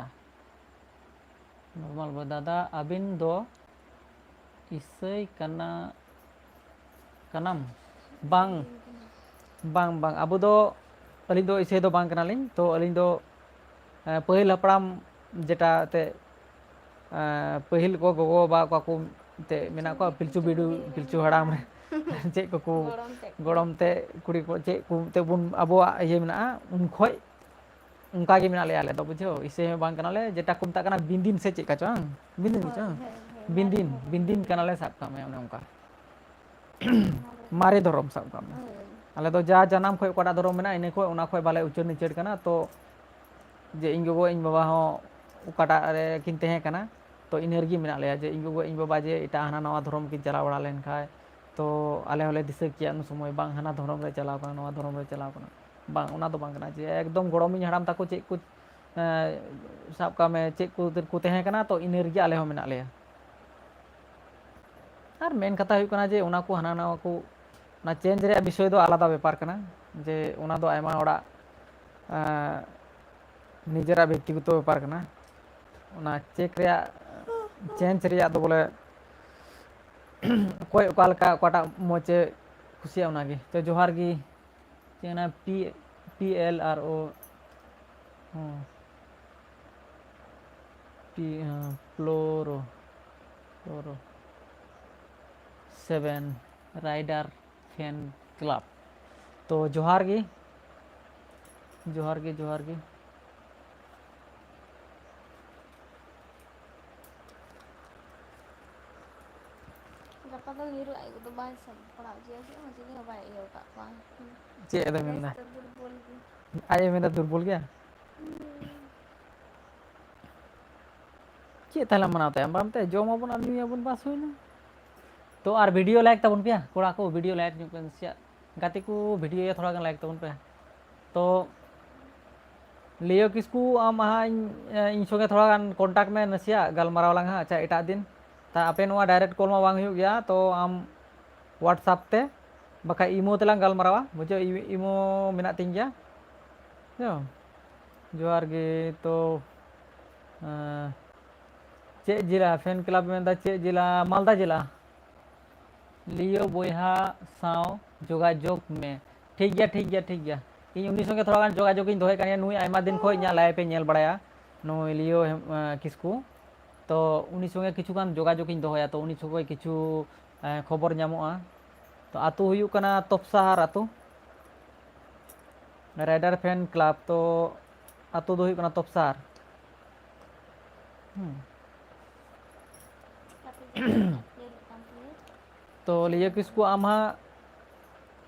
नॉर्मल बॉय दादा अबिन दो इसै कना कनाम बांग बांग बांग अब दो अली दो इसे दो बांग कनालिኝ तो अली दो पहिल हपड़ाम जेटा ते पहिल को गोगो बा को ते मेना को पिलचू बिडू पिलचू हड़ाम रे चे को गड़म ते कुड़ी को चे को ते बुन अबो ये मेना उन खोय उनका गे मेना ले आले तो बुझो इसे में बांग कनाले जेटा को मता कना बिंदिन से चे का चंग बिंदिन चंग बिंदिन बिंदिन कनाले साब का में उनका मारे धरम साब का में आले तो जा जनाम खोय कोडा धरम मेना इने खोय उना खोय बाले उचर निचर कना तो जे इन गोगो इन बाबा हो उकाटा रे किन तहे कना तो इनर्जी मेना ले जे इन गोगो इन बाबा जे इटा हना नवा धरम किन चला बड़ा लेन खाय तो आले होले दिसे किया उन समय बांग हना धरम रे चलाव कना नवा धरम रे चलाव कना बांग उना तो बांग कना जे एकदम गड़मी हड़ाम ताको चे कुछ साब का में चे को तहे कना तो इनर्जी आले हो मेना ले और मेन कथा हुई कना जे उना को हना नवा को ना चेंज रे विषय दो आलादा व्यापार कना जे उना दो आयमा ओड़ा निजरा व्यक्तिगत व्यापार कना उना चेक रे चेंज रे दो बोले कोई ओकाल का कोटा मोचे खुशिया उना गे तो जोहार गी चेना P L R O P फ्लोरो फ्लोरो 7 राइडर फैन क्लब तो जोहार गी जोहार गी जोहार गी Dapat tu ngiru ai tu bahasa pernah je masih ni apa ya kak Bang. चे एदा मेंदा Terbul ki. आये मेंदा दुर्बल गया चे ताला मनाते हैं बामते जो माबन आदमी अपन पास हुई ना तो आर वीडियो लाइक तबन पे कोड़ा को वीडियो लाइक न्यू पेंसिया गाती को वीडियो या थोड़ा गन लाइक तबन पे तो लियो किसको आम हा इन संगे थोड़ा गान कांटेक्ट में नसिया गलमाराव लांग हा अच्छा एटा दिन ता आपे नोआ डायरेक्ट कॉल मा वांग हुई गया तो आम व्हाट्सएप ते बका इमो तेलांग गलमारावा बुझो इमो मेना तिंग गया जो जोहार गे तो चे जिला फैन क्लब में दा चे जिला मालदा जिला लियो बोहा साव जोगाजोग में ठीक गया इन उन्नी संगे थोड़ा गान जोगाजोग इन दोहे कानिया नुई आयमा दिन खो इᱧᱟᱹᱜ लाइव पे नेल बड़ाया नुई लियो किस्कू तो उन्नी संगे किछु गान जोगाजोग इन दोहया तो उन्नी संगे किछु खबर ᱧᱟᱢᱚᱜᱼᱟ तो आतु हुयुग कना तपसाहार आतु राइडर फैन क्लब तो आतु दो हुयुग कना तपसाहार तो लियो किस्कू आमा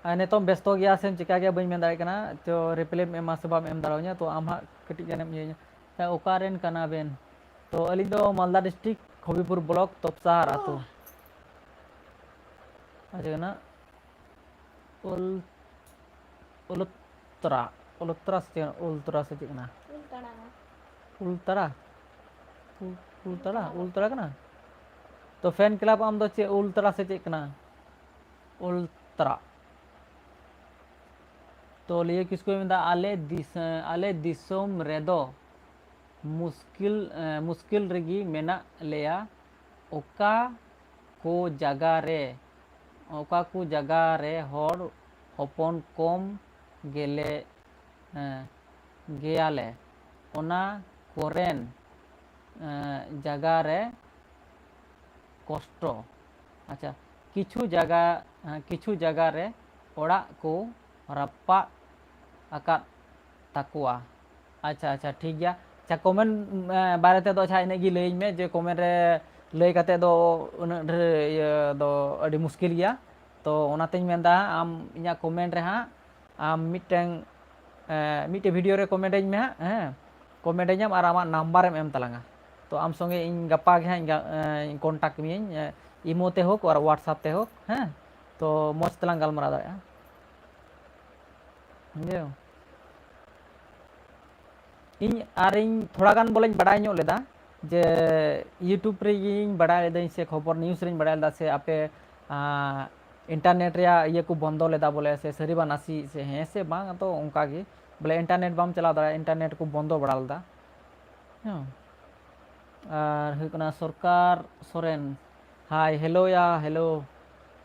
नेतोम व्यस्त गया से चिका गया बन में दाड़े कना तो रिप्ले में एमा सबा एम दाड़ोnya तो आमा कटी जानेम ये ओकारेन कना बेन तो अली दो मालदा डिस्ट्रिक्ट हबीपुर ब्लॉक तपसाहार आतु अच्छा ना उलतरा से चिकना उलतरा कना तो फैन क्लब आम दो चे उलतरा से चिकना उलतरा तो लिए किसको मिलता आले दिसोम रेदो मुश्किल रेगी मेना लेया ओका को जगह रे हर हपन कम गेले गेयाले ओना कोरेन जगह रे कष्ट अच्छा किछु जगह रे ओड़ा को रप्पा आकात ताकुआ अच्छा ठीक गया अच्छा कमेंट बारे ते दो अच्छा इने गी लई में जे कमेंट रे लई काते दो उन दो अड़ी मुश्किल गया तो ओनातेñ मेंदा आम इᱧा कमेंट रे हां आम मिटे वीडियो रे कमेंट इन में हां कमेंट ᱧᱟᱢ आर आमा नंबर एम तलांगा तो आम संगे इन गप्पा गे हां कॉन्टैक्ट मियኝ इमो ते होक और व्हाट्सएप ते होक हां तो मस्त तलांग गलमरा दाड़ा बुझे इन आर इन थोड़ा गान बोलेñ बड़ाय ᱧᱚᱜ लेदा जे यूट्यूब रे इन बड़ाय लेदाñ से खबर न्यूज़ रेñ बड़ाय लेदा से आपे इंटरनेट रे ये को बंदो लेदा बोले से सरीबा नासी से हैं से बांग तो उनका गे बोले इंटरनेट बाम चला दा इंटरनेट को बंदो बड़ा लेदा और हुकना सरकार सोरेन हाय हेलो या हेलो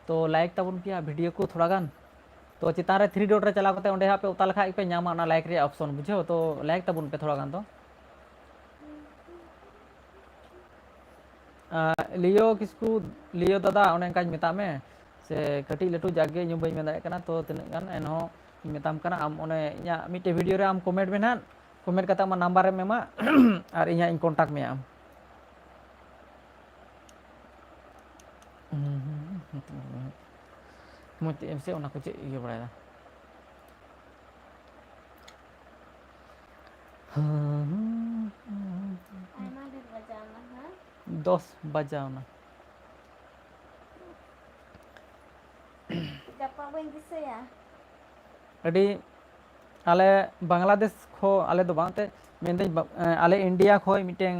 तो लाइक ताबुन पिया वीडियो को थोड़ा गान तो चितान रे 3 डॉट रे चला करते ओंडे पे उता लखा पे नामा ना लाइक रे ऑप्शन बुझो तो लाइक ताबुन पे थोड़ा गान तो लियो किसकू लियो दादा ओने काज मेता में से कटी लटू जागे ñu बई में दाए कना तो तिनक गान एनहो मेताम कना आम ओने इᱧा मिटे वीडियो रे आम कमेंट में ना कमेंट कता मा नंबर रे मेमा और इᱧा इन कांटेक्ट में आम मुझे एम से ओना को चे ये बड़ाया 10 बजाओ ना अड़ी आले बांग्लादेश खो आले दो बांते मेंदे आले इंडिया खो मिटें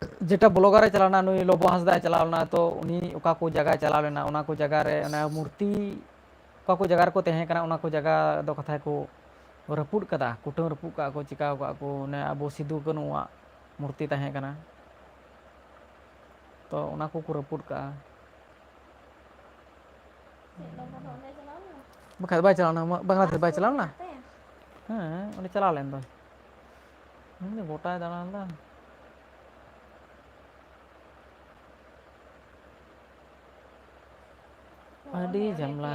जेटा ब्लॉगर चलाना नुई लोबो हंसदा चलावना तो उनी ओका को जगह चलाव लेना ओना को जगह रे ओना मूर्ति ओका को जगह को तहे कना ओना को जगह दो कथा को रपुड कदा कुटुम रपुड का को चिकाव का को ने अबो सिदु कनुआ मूर्ति तहे कना तो ओना को रपुड का बखा बाय चलाना बांग्लादेश बाय चलाना हां ओने चला लेन दो गोटा दाना अड़ी जमला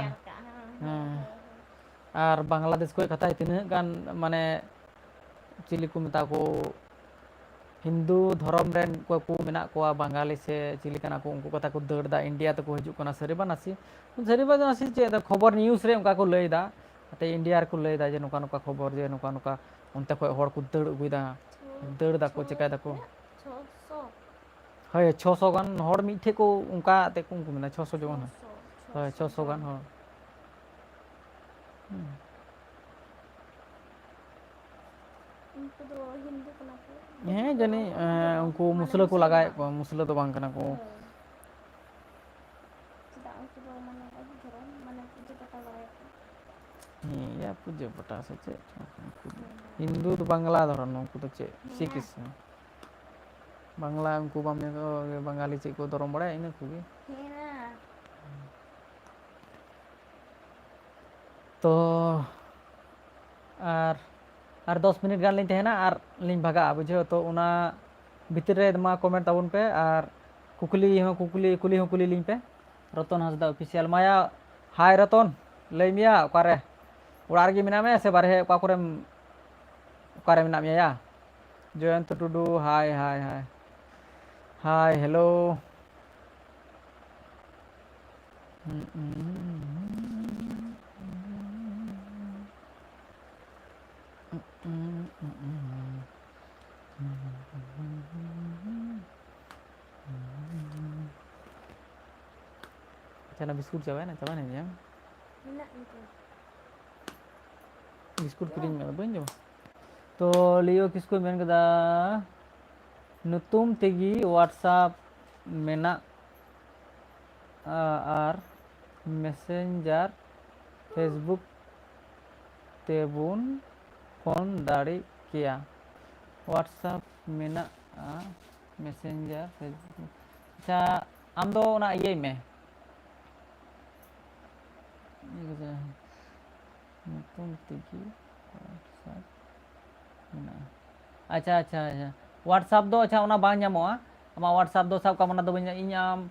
और बांग्लादेश को कथा तीन गान माने चिली को मेता को हिंदू धर्म रेन को मेना को बंगाली से चिली कना को उनको कथा को दौड़दा इंडिया तक हजू कना सरीबा नासी चे खबर न्यूज़ रे उनका को लईदा ते इंडिया को लईदा जे नुका नुका खबर जे नुका नुका उनते को हर को दौड़ अगुइदा दौड़दा को चिकायदा को 600 600 गान हर मिठे को उनका ते को मेना 600 जगन 600 गान हो हैं जनी उनको मुसला को लगाए मुसला तो बांग कना को या पूजे पटा से चे हिंदू तो बांग्ला धरन उनको तो चे सिख बांग्ला उनको बामने को बंगाली चे को धरम बड़ा इन को तो आर 10 मिनट गान लिंग तहना आर लिंग भागा बुझे तो उना भितर रे मा कमेंट ताबुन पे आर कुकुली लिंग पे रतन हांसदा ऑफिशियल माया हाय रतन लय मिया ओकारे उड़ार गे मिना में से बारे ओका कोरेम ओकारे मिना मिया या जयंत टुडू हाय हाय हाय हाय हेलो चना बिस्कुट चाबा ना ya Enak gitu. बिस्कुट किरिंग में बन जो तो लियो किसको मेन कदा नुतुम तेगी व्हाट्सएप मेना आर मैसेंजर फेसबुक तेबुन फोन दाड़ी किया व्हाट्सएप मेना मैसेंजर फेसबुक अच्छा आम दो ना ये में नुतुम तेगी व्हाट्सएप मेना अच्छा अच्छा अच्छा व्हाट्सएप दो अच्छा उना बांग ᱧᱟᱢᱚᱜᱼᱟ आमा व्हाट्सएप दो सब का मना दो इन आम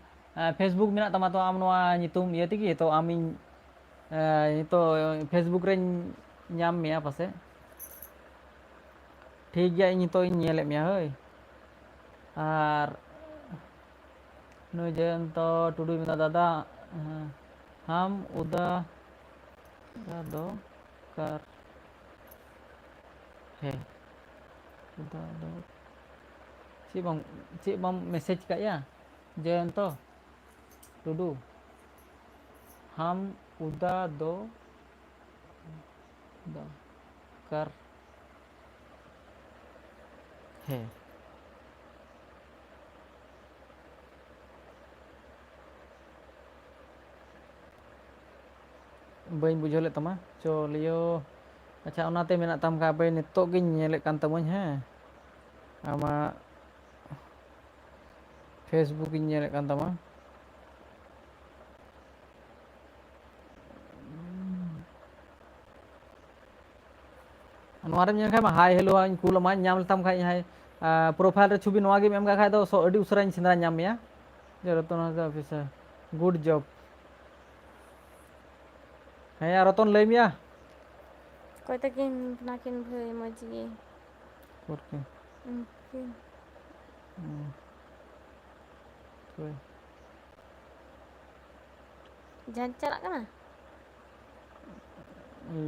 फेसबुक मेना तमा तो आम नोआ नितुम ये तेगी तो आमिन तो फेसबुक रे ᱧᱟᱢ मेया पासे ठीक गया इन तो इन ñेले मेया हय आर नुई जयंत टुडू मेना दादा हम उदा दो कर है उदा दो ची बम मैसेज का या जयंत टुडू हम उदा दो कर है बई बुझले तमा चलियो अच्छा उनाते मेना तम का बई नितो गिन ñेले kan tamuñ है आमा फेसबुक गिन ñेले kan tama नोआरे ñel खाय मा हाय हेलो इन कुल मा ñाम तम खाय हाय प्रोफाइल रे छुबी नोआ गे एम खाय दो सो अडी उसरा सिंदरा ñाम मेया जे रतन हांसदा ऑफिसर गुड जॉब है या रतन लय मिया Kau takin nakin bhai moji. करके Mungkin. तो Jangan carak kana?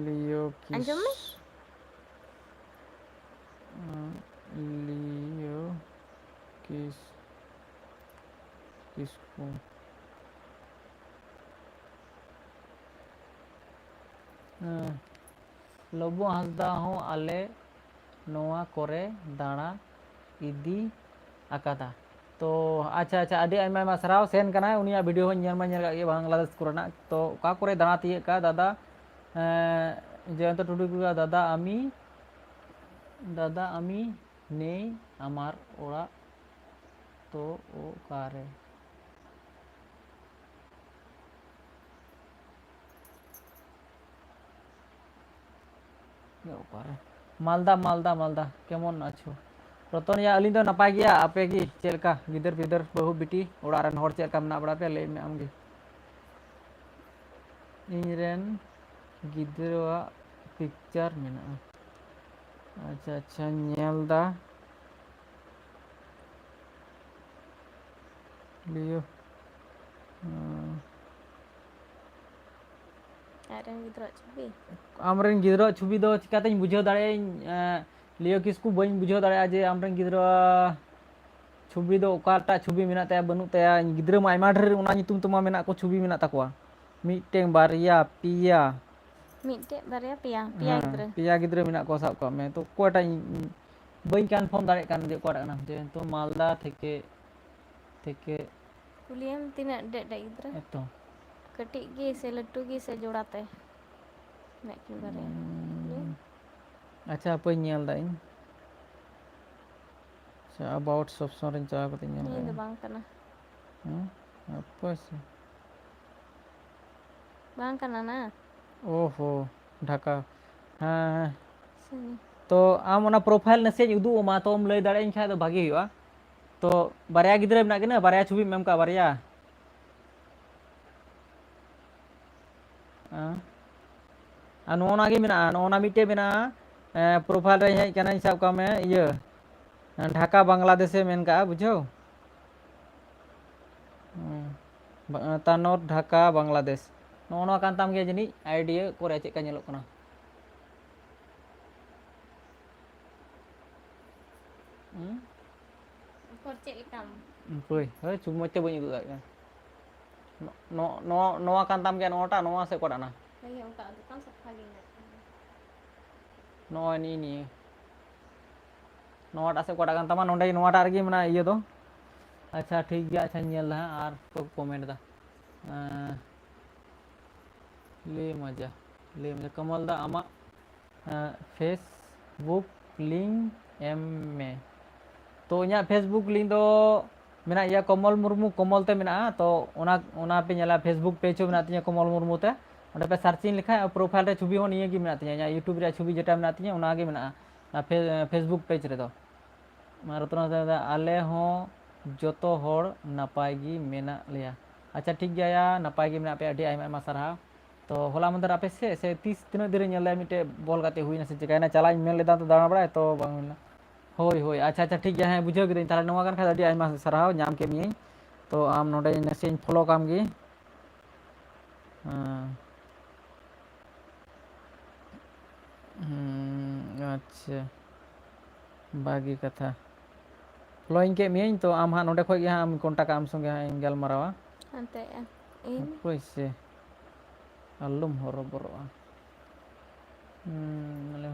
लियो किस Anjum ni? लियो किस किसको लबो हांसदा हूँ आले नोआ कोरे दाना इदी आकादा तो अच्छा अच्छा अभी आयमा आयमा सराव सेन कना उनिया वीडियो हो ñel ma ñel का बांग्लादेश कोरेना तो का कोरे दाना तिये का दादा जयंत टुडू का दादा आमी नेई आमार ओड़ा तो ओ कारे मालदा मालदा मालदा केमन आछो रतन या अली दो नपाय गया आपे की चेलका गिदर पिदर बहु बिटी ओड़ा रन हर चेलका मना बड़ा पे ले में आमगे इनरेन गिदरवा पिक्चर मेना अच्छा अच्छा ñelda लियो Ada yang gitu cubi. आमरेन गिदरा छुबी दो चिकाते बुझाव दाड़े लियो किसकु बई बुझाव दाड़े जे आमरेन गिदरा छुबी दो ओकाटा छुबी मेना तया बनु तया गिदरा मा आयमा ढेर उना नितुम तमा मेना को छुबी मेना ताकोआ मिटें बारिया पिया Mite barya pia, pia gitu. पिया गिदरा मेना को साब का मैं तो कोटा बई कन्फर्म दाड़े kan जे कोटा ना जे तो मालदा থেকে Kuliah tina dek dek gitu. eto Ketik gi se letu gi se जोड़ाते. Nek kin barya. अच्छा apa ñel da इन अच्छा about subson ren cha kate ñel Ini bang kana. apa sih Bang kana na. ओहो ढाका हाँ Sini. तो आम ओना profile नसे उदू मा तो लय दाड़े इन खाय तो भागी हुआ तो बारया गिद्रा मेना किना बारया छवि मेम का बारया नोना गे मेना नोना मिटे मेना प्रोफाइल रे हेज काना हिसाब का में ये ढाका बांग्लादेशे मेन का बुझो तानोर ढाका बांग्लादेश नोना कान ताम गे जनी आईडिया कोरे चेक का नेलोक कना Kau cek lekam. Pui, hei cuma te bunyi tu kan. Noa kan tam ke noa noa se koda na. Lagi orang tak kan sekali ingat. Noa ini. Noa ta se koda kan tama nonde noa ta regi mana iya to. अच्छा ठीक गया अच्छा nyel lah are तो comment दा ले मजा कमल दा आमा फेसबुक लिंक एम में तो इᱧᱟᱹᱜ फेसबुक लिंक दो मेना या कमल मुर्मू कमल ते मेना तो ओना पे नेला फेसबुक पेज मेना तिया कमल मुर्मू ते ओंडे पे सर्चिंग लिखा प्रोफाइल रे छवि होन निये गी मेना तिया यूट्यूब रे छवि जेटा मेना तिया ओना गे मेना फेसबुक पेज रे दो रत्न आले हो जोतो होड़ नपाय गी मेना लिया अच्छा ठीक गया या नपाय गी मेना पे अडी आयमा आयमा सारहाव तो होला मंदर आपे से 30 तीन दिन नेले मिटे बॉल गाते हुई ना से चिकायना चला मेन लेदा तो दाना बड़ा तो बांग होय होय अच्छा अच्छा ठीक गया है बुझो गिदिन ताले नोवा गान खा अडी आयमा सारहाव नाम के मिये तो आम नोडे नसे फॉलो काम गी अच्छा बागी कथा फॉलोइंग के मिये तो आम हा नोडे खोय आम कांटेक्ट आम संगे हा गल मरावा Ante ya. Ini. पैसे अलुम हरो बरो मले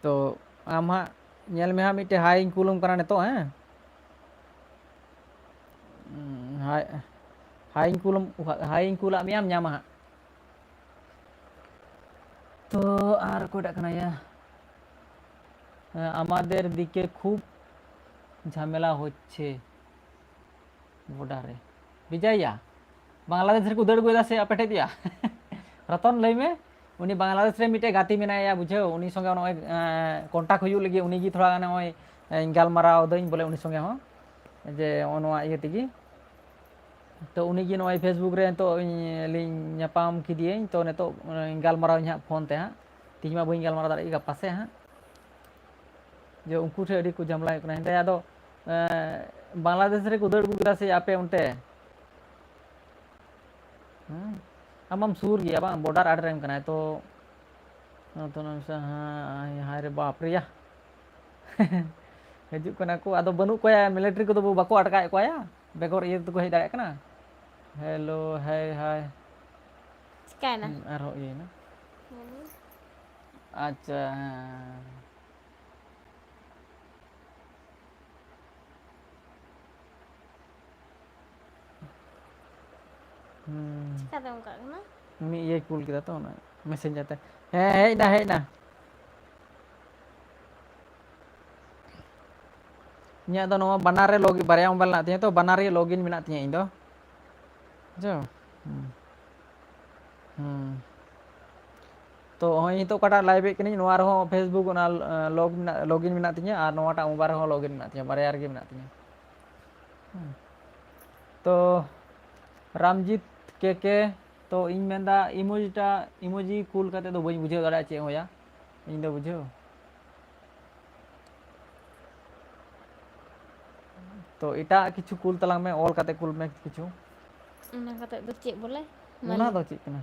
तो आम हा नेल में हा मिटे हाई कुलुम करा नेतो हैं हाई कुला मियाम न्यामा हा तो आर कोडा कना या আমাদের দিকে খুব ঝামেলা হচ্ছে बॉर्डर विजया बांग्लादेश को उधर गोदा से अपेटे दिया रतन लई में उनी बांग्लादेश रे मिटे गाती मेनाया बुझो उनी संगे नय कांटेक्ट हुयु लगी उनी गी थोड़ा नय गालमाराव दई बोले उनी संगे हो जे ओनवा इये तिगी तो उनी गी नय फेसबुक रे तो लिंग न्यापाम किदिये तो ने तो गालमाराव nya फोन ते हा तिज मा बई गालमाराव दारे गप्पा से हा जो उनको ठे अड़ी को झमला कना हेंदे आदो बांग्लादेश रे को दड़ गुदा से आपे उनते आमम सूर गया बा बॉर्डर आड़ रेम कना तो नमसा हां रे बाप रे या हजू कना को आदो बनु कोया मिलिट्री को तो बाको अटका कोया बेगोर ये तो को हे दाय कना हेलो हाय हाय Sekian lah. आरो ये ना Ini. अच्छा Kata muka kena. मी ये कूल किया तो ना मैसेज आता है ना ᱤᱧᱟᱹᱜ ᱫᱚ ᱱᱚᱣᱟ ᱵᱟᱱᱟᱨ ᱨᱮ ᱞᱚᱜᱤᱱ ᱵᱟᱨᱭᱟ ᱢᱳᱵᱟᱭᱤᱞ ᱢᱮᱱᱟᱜ ᱛᱤᱧᱟ ᱛᱚ ᱵᱟᱱᱟᱨ ᱨᱮ ᱞᱚᱜᱤᱱ ᱢᱮᱱᱟᱜ ᱛᱤᱧᱟ ᱤᱧ ᱫᱚ ᱵᱩᱡᱷᱟᱹᱣ तो हई नितो काटा लाइव कनी नोवा रहो फेसबुक ओना लॉगिन मेना तिया और नोवाटा मोबाइल रहो लॉगिन मेना तिया बारया रे मेना तिया तो रामजीत के तो इन मेंदा इमोजी कूल करते तो बई बुझाव दाड़ा चे होया इन दो बुझाव तो एटा किछु कूल तलांग में ऑल करते कूल में किछु Una kata tu cek boleh. ओना दो चेक कना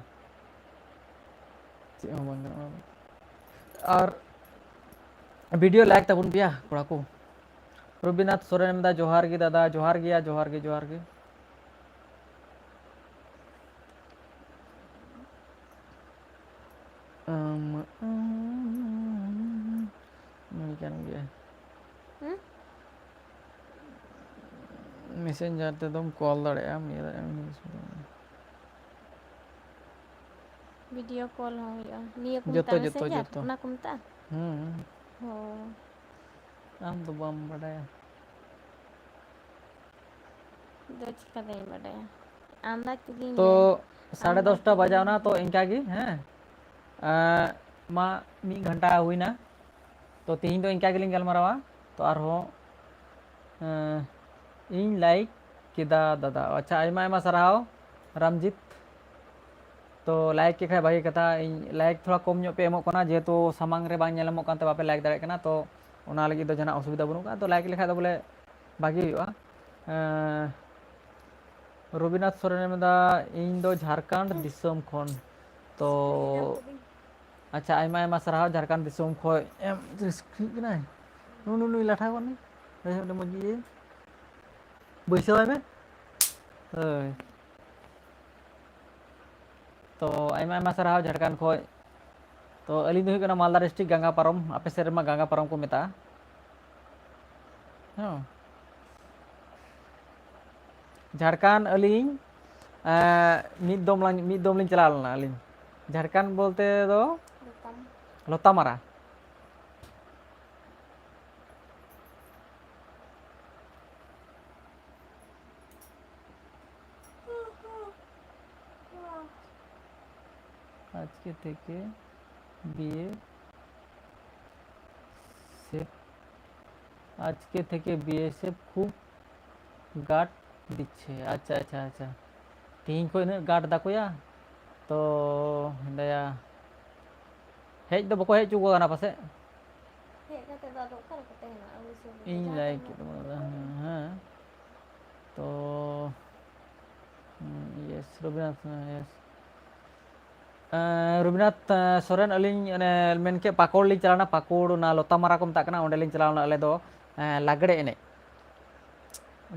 चे हो बंद और वीडियो लाइक तबुन पिया कोड़ा को रविनाथ सोरेन मेदा जोहार गे दादा जोहार गे जोहार गे क्या गया मैसेंजर ते तुम कॉल दाड़े मेरा Video call ho ya. Ni aku Joto, minta joto, message joto. Nak aku minta. Oh. आम तो बम बड़ा दो चिका नहीं बड़े अंदाज तीन तो ले 10:30 बजाव ना तो इनका गी हैं मा 1 घंटा हुई ना तो तीन तो इनका गिलिंग गलमारावा तो आरो इन लाइक किदा दादा अच्छा आयमा आयमा सराव रामजीत तो लाइक के खाय भागी कथा लाइक थोड़ा कम पे एमो कना जेहेतु सामांग रे बांग नेलमो कानते बापे लाइक दाड़े कना तो ओना लगी दो जना असुविधा बनुका तो लाइक लेखा दो बोले भागी हुआ रविनाथ सोरेन में दा इन दो झारखंड दिसम खोन तो अच्छा आयमा आयमा सराव झारखंड दिसम खोय एम स्क्रिप्ट ना नु नु नु लाठा कोनी रे मजी बैसाय में तो आयमा आयमा सराव झारखंड खोय तो अली दो हुई मालदा डिस्ट्रिक्ट गंगा पारम आपे सेरमा गंगा पारम को मेता हाँ झारखंड अलिंग मिद दम लिंग चला लना अलिंग झारखंड बोलते दो लोतामारा আজকে থেকে বিয়ে সে আজকে থেকে বিয়ে সে খুব গাট দিচ্ছে अच्छा अच्छा अच्छा तीन को इन्हें गाट दाको या तो दया हेज दो बको हेज चुको गाना पासे इन लाइक हाँ तो यस रविनाथ यस रविनाथ सोरेन अलिंग मेन के पाकोड़ लिंग चलाना पाकोड़ ना लोतामारा को मताकना ओंडे लिंग चलाना अले दो लागड़े एने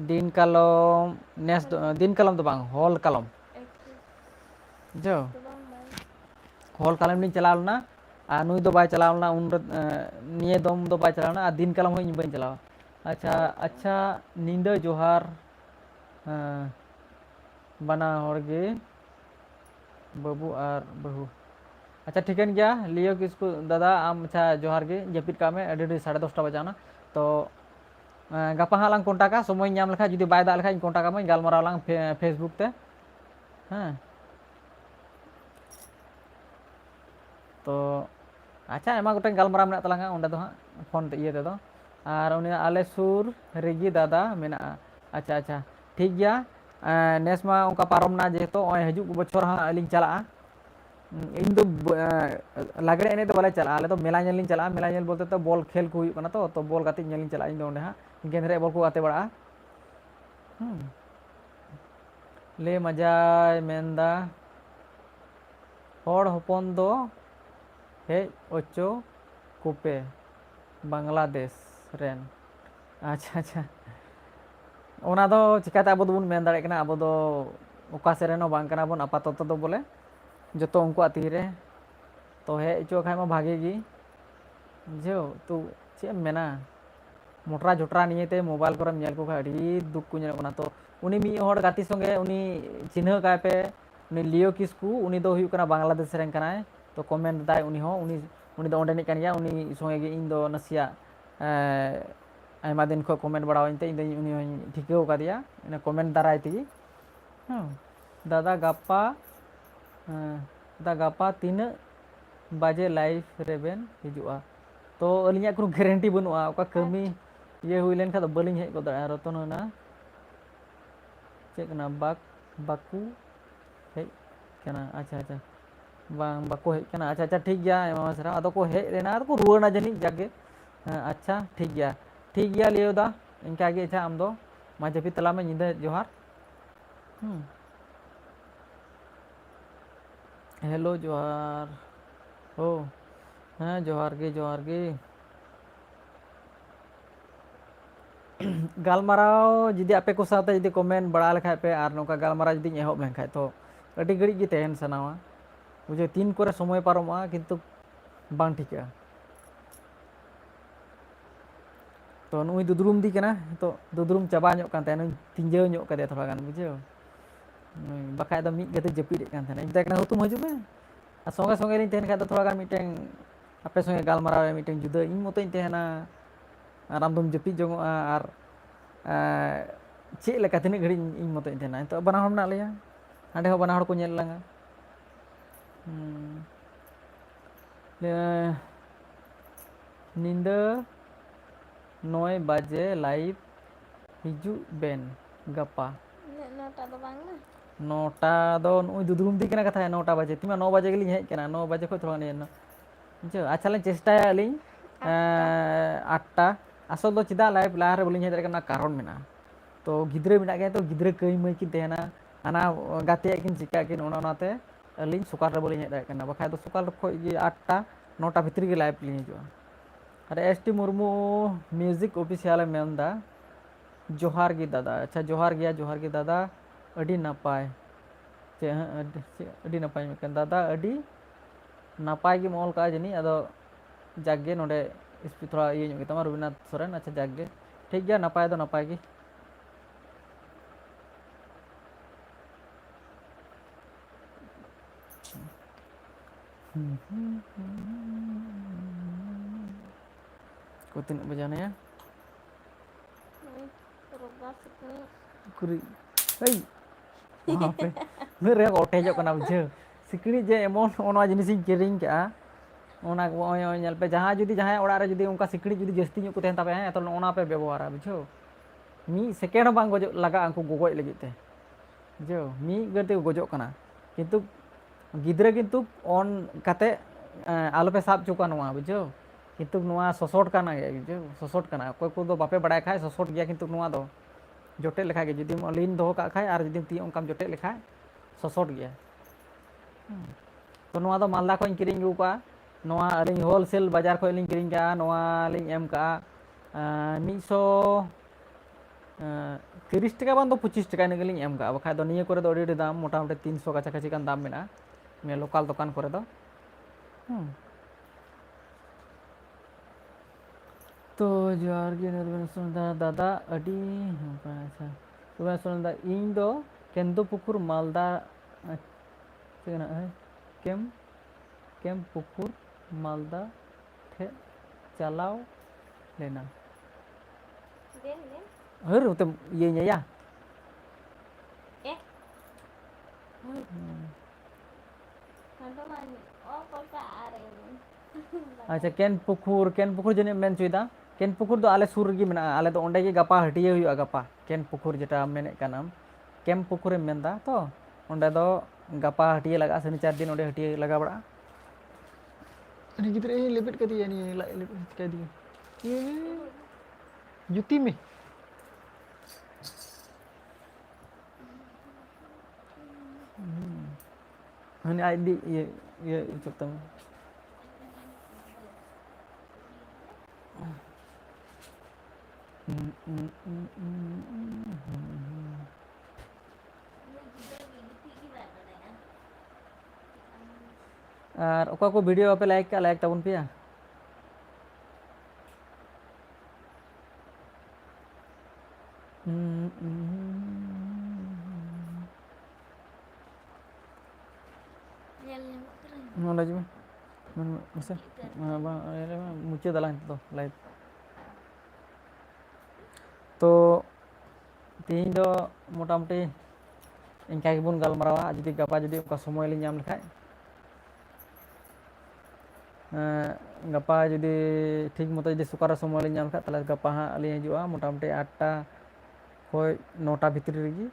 दिन कलम नेस दिन कलम तो बांग हॉल कलम जो हॉल कलम लिंग चलावना आ नुई दो बाय चलावना उन निये दम दो बाय चलावना आ दिन कलम होई बन चलाव अच्छा अच्छा नींद जोहार बना होरगे बाबू और बहू अच्छा ठीक है गया लियो किसको दादा आम अच्छा जोहार गे जपित का में अड़ी 10:30 बजाना तो गापा हाँ लांग कॉन्टाक्टा समय नाम लेखा जुदी बाय दा लेखा कॉन्टाक्टा मैं गालमाराव लांग फेसबुक ते हाँ तो अच्छा एमा गोटे गालमाराव मेना तलांगा ओंडे दो हाँ फोन इये ते दो और उनी आले सुर रेगी दादा मेना अच्छा अच्छा ठीक गया नेस मा उनका पारमना जेहेतु हजू बछर हाँ अलिंग चला इन दो लागड़े एने तो बाले चला आले तो मेला नेल चला मेला नेल बोलते तो बॉल खेल को हुई कना तो बॉल गाती नेल चला इन दो ओंडे हाँ गेंदरे बॉल को गाते बड़ा ले मजा मेंदा हॉड़ होपन दो हे ओचो कुपे बांग्लादेश रेन अच्छा अच्छा ओना दो चिकाते अब दोबन मेन दाड़े कना अब दो ओका सेरेनो बांग कना बोन आपातत दो बोले जतो उनको तीरे तो हे चो खाय मा भागे गी जो तू चे मेना मोटरा झोटरा नियेते मोबाइल करम नेल को खाय अड़ी दुख को नेल कना तो उनी मी हॉड़ गाती संगे उनी चिन्ह काय पे उनी लियो किसकू उनी दो हुई कना बांग्लादेश रेन कनाय तो कमेंट दाय उनी हो उनी दो ओंडे नि कन गया उनी संगे गे इन दो नसिया आयमा दिन को कमेंट बड़ावते इन उनी ठिकाव कादिया इन कमेंट दाराय ती दादा गापा 3 बजे लाइव रेबेन हिजुआ तो अलिया कोनो गारंटी बनुआ ओका कमी ये हुई लेन खा तो बलिंग हेज को दाड़ा रतन होना चेक ना बाकू हेज कना अच्छा अच्छा बांग बाको हेज कना अच्छा अच्छा ठीक गया एमा सरा अदो को हेज रेना तो को रुआना जनी जागे अच्छा ठीक गया लियो दा इनका गे अच्छा आम दो मा जपी तला में निंदा जोहार हेलो जोहार हो हाँ जोहार गे गालमाराव जुदी आपे को साथे जुदी कमेंट बड़ा लेखाय पे और नोका गालमाराव जुदी एहब लेखाय तो अड़ी घड़ी गे तहन सनावा बुझे 3 करे समय पारमआ किंतु बांग ठिका तो नुई दुदुरुम दी कना तो दुदुरुम चाबा ᱧᱚᱜ कान तहन तिंजो ᱧᱚᱜ कदे थोड़ा गान बुझे बखाय द मिट गते जपीद कान तहन इनते कना हुतुम हजू में आ संगे संगे लिन तहन खाय तो थोड़ा गान मिटें आपे संगे गालमाराव मिटें जुदा इन मतो इन तहना आराम दम जपीद जंगो और ᱪᱮᱫ ᱞᱮᱠᱟ ᱛᱤᱱᱟᱹᱜ ᱜᱷᱟᱹᱲᱤᱡ ᱤᱧ ᱢᱚᱛᱚᱧ ᱛᱟᱦᱮᱱᱟ ᱱᱤᱛᱚᱜ ᱵᱟᱱᱟ ᱦᱚᱲ ᱢᱮᱱᱟᱜ ᱞᱮᱭᱟ ᱦᱟᱸᱰᱮ ᱦᱚᱸ ᱵᱟᱱᱟ ᱦᱚᱲ ᱠᱚ ᱧᱮᱞ ᱞᱟᱝᱟ ᱧᱤᱫᱟᱹ 9 बजे लाइव हिजूग बेन गपा नौटा तो बांग ना 9टा दो नुई दुदुरुम दी कना कथा 9टा बजे तिमा 9 बजे गेलिኝ हेज कना 9 बजे खो थोड़ा नहीं बुझो अच्छा लें चेष्टाया अलिኝ 8टा आसल दो चिदा लाइव लारे बोलिኝ हेज कना कारण मेना तो गिद्रे मेना गया तो गिद्रे कई मई की तेना आना गाते किन चिका किन ओनाते अलिኝ सुकार रे बोलिኝ हेज कना बखाय तो सुकार खो 8टा 9टा भितर के लाइव लिኝ हिजुआ अरे एसटी मुर्मू म्यूजिक ऑफिशियल मेनदा जोहार गी दादा अच्छा जोहार गी दादा अडी नपाय चे अडी नपाय मेकन दादा अडी नपाय गी मोल का जनी अदो जागे नोडे इस थोड़ा ये ᱧᱚᱜ ᱜᱮᱛᱟᱢᱟ रविनाथ सोरेन अच्छा जागे ठीक गया नपाय दो नपाय गी को तीन बजाने ya रोगा सिकनी कुरी hey apa ᱱᱩᱨᱮ ᱚᱴᱮᱡᱚᱜ ᱠᱟᱱᱟ ᱵᱩᱡᱷᱟᱹᱣ ᱥᱤᱠᱲᱤ ᱡᱮ ᱮᱢᱚᱱ ᱚᱱᱟ ᱡᱤᱱᱤᱥᱤᱧ ᱠᱤᱨᱤᱧ ᱠᱟᱜᱼᱟ ᱚᱱᱟ ᱚᱭ ᱚᱭ ᱧᱮᱞ ᱯᱮ ᱡᱟᱦᱟᱸ ᱡᱩᱫᱤ ᱡᱟᱦᱟᱸᱭ ᱚᱲᱟᱜ ᱨᱮ ᱡᱩᱫᱤ ᱚᱱᱠᱟ ᱥᱤᱠᱲᱤ ᱡᱩᱫᱤ ᱡᱟᱹᱥᱛᱤ ᱧᱚᱜ ᱠᱚ ᱛᱟᱦᱮᱱ ᱛᱟᱯᱮ ᱦᱮᱸ ᱛᱚ ᱚᱱᱟ ᱯᱮ ᱵᱮᱵᱚᱦᱟᱨᱟ ᱵᱩᱡᱷᱟᱹᱣ ᱢᱤᱫ ᱥᱮᱠᱮন্ড ᱦᱚᱸ ᱵᱟᱝ ᱜᱚᱡᱚᱜ ᱞᱟᱜᱟᱜᱼᱟ ᱩᱱᱠᱩ ᱜᱚᱜᱚᱡ ᱞᱟᱹᱜᱤᱫ ᱛᱮ ᱵᱩᱡᱷᱟᱹᱣ ᱢᱤᱫ ᱜᱷᱟᱹᱲᱤᱡ ᱛᱮ ᱜᱚᱡᱚᱜ ᱠᱟᱱᱟ ᱠᱤᱱᱛᱩ गिद्रे किंतु ऑन काते आलो पे साब चुका नवा बुझो किंतु नवा ससोट काना बुझो ससोट काना कोई को दो बापे बड़ाय खाय ससोट गया किंतु नवा दो जोटे लेखा के जुदी लीन दो का खाय और जुदी ती उनकाम जोटे लेखा ससोट गया तो नवा दो मालदा को किरिंग गुका नवा अलिंग होलसेल बाजार को लिंग किरिंग का नवा लिंग एम का 130 টাকা বান 25 টাকা নিয়ে গেলিং এম কা বাখায় দো নিয়ে করে দো অডি দাম মোটামুটি 300 কাছাকাছি কান দাম মেনা মে লোকাল দোকান করে দো तो जोहार गे निर्वेन सुनदा दादा अडी अच्छा निर्वेन सुनदा इन दो केंदो पुकुर मालदा चेना है केम पुकुर मालदा ठे चलाओ लेना देन हर उते ये nya ya नंदो मानी ओ कोलका आ रहे अच्छा केन पुकुर जने मेन चुइदा केन पुकुर दो आले सुर गी मेना आले तो ओंडे गे गपा हटिये हुआ गपा केन पुकुर जेटा मेने कानाम केम पुकुर मेनदा तो ओंडे दो गपा हटिये लगा शनि 4 दिन ओंडे हटिये लगा बड़ा अरे गिद्रे लेबिट कर दिया नहीं लेबिट कर दिया ये जुती में हने आईडी ये चुपता में और ओका को वीडियो पे लाइक का लाइक तबन पिया नॉलेज में मसे मुझे दलान तो लाइव तो तीन दो मोटामुटी इनका गिबुन गालमारावा जुदी गपा जुदी उनका समय लिंग नाम लेखाय गपा जुदी ठीक मतो जुदी सुकार समय लिंग नाम लेखाय तले गपा हां अली हजुआ मोटामुटी 8टा खोय 9टा भितर रेगी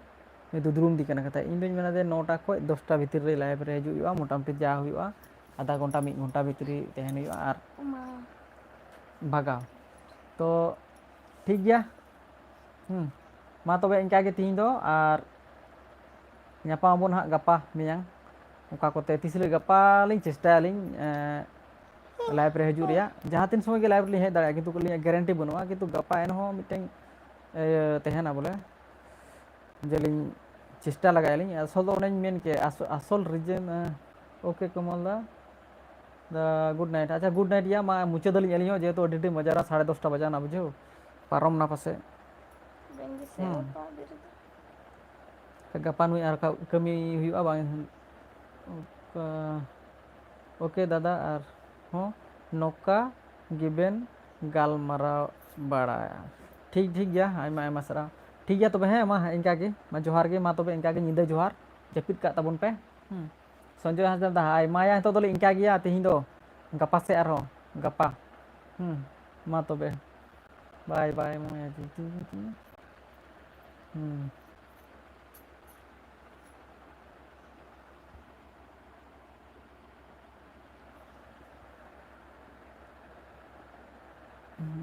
दुदुरुम दी कना कथा इन दोñ मेना दे 9टा खोय 10टा भितर रे लाइव रे हजुआ मोटामुटी जा हुआ आधा घंटा 1 घंटा भितरी तहन हुआ और भागा तो ठीक गया मा तबे इनका गे तीन दो और ᱧᱟᱯᱟᱢ ᱦᱟᱸᱜ ᱜᱟᱯᱟ ᱢᱮᱭᱟᱝ ᱚᱠᱟ ᱠᱚᱛᱮ ᱛᱤᱥᱞᱮ ᱜᱟᱯᱟ ᱞᱤᱧ ᱪᱮᱥᱴᱟᱭᱟᱞᱤᱧ लाइव रे हजु रिया जहाँ तीन समय के लाइव ली हेज दाड़ा किंतु गारंटी बनवा किंतु गपा एनहो मिटें तहना बोले जेलिंग चेष्टा लगायालिंग असल दो ओनेñ मेन के असल reason okay Kamal the good night अच्छा गुड नाइट या मा मुचादलिंग एलियो जेहेतु अडी मजारा 10:30 बजाना बुझो पारम ना पासे गपा नुई आर कमी हुआ बांग ओके दादा और हाँ नौका गिबेन गालमाराव बड़ा ठीक ठीक गया आयमा आयमा सारा ठीक गया तबे हैं मा इनका गे मा जोहार गे मा तबे इनका गे ᱧᱤᱫᱟᱹ जोहार जपित का तबन पे संजय हासदा दा हाय माया तो दोले इनका गया तेहिं दो गपा से आरो गपा मा तबे बाय बाय माया जी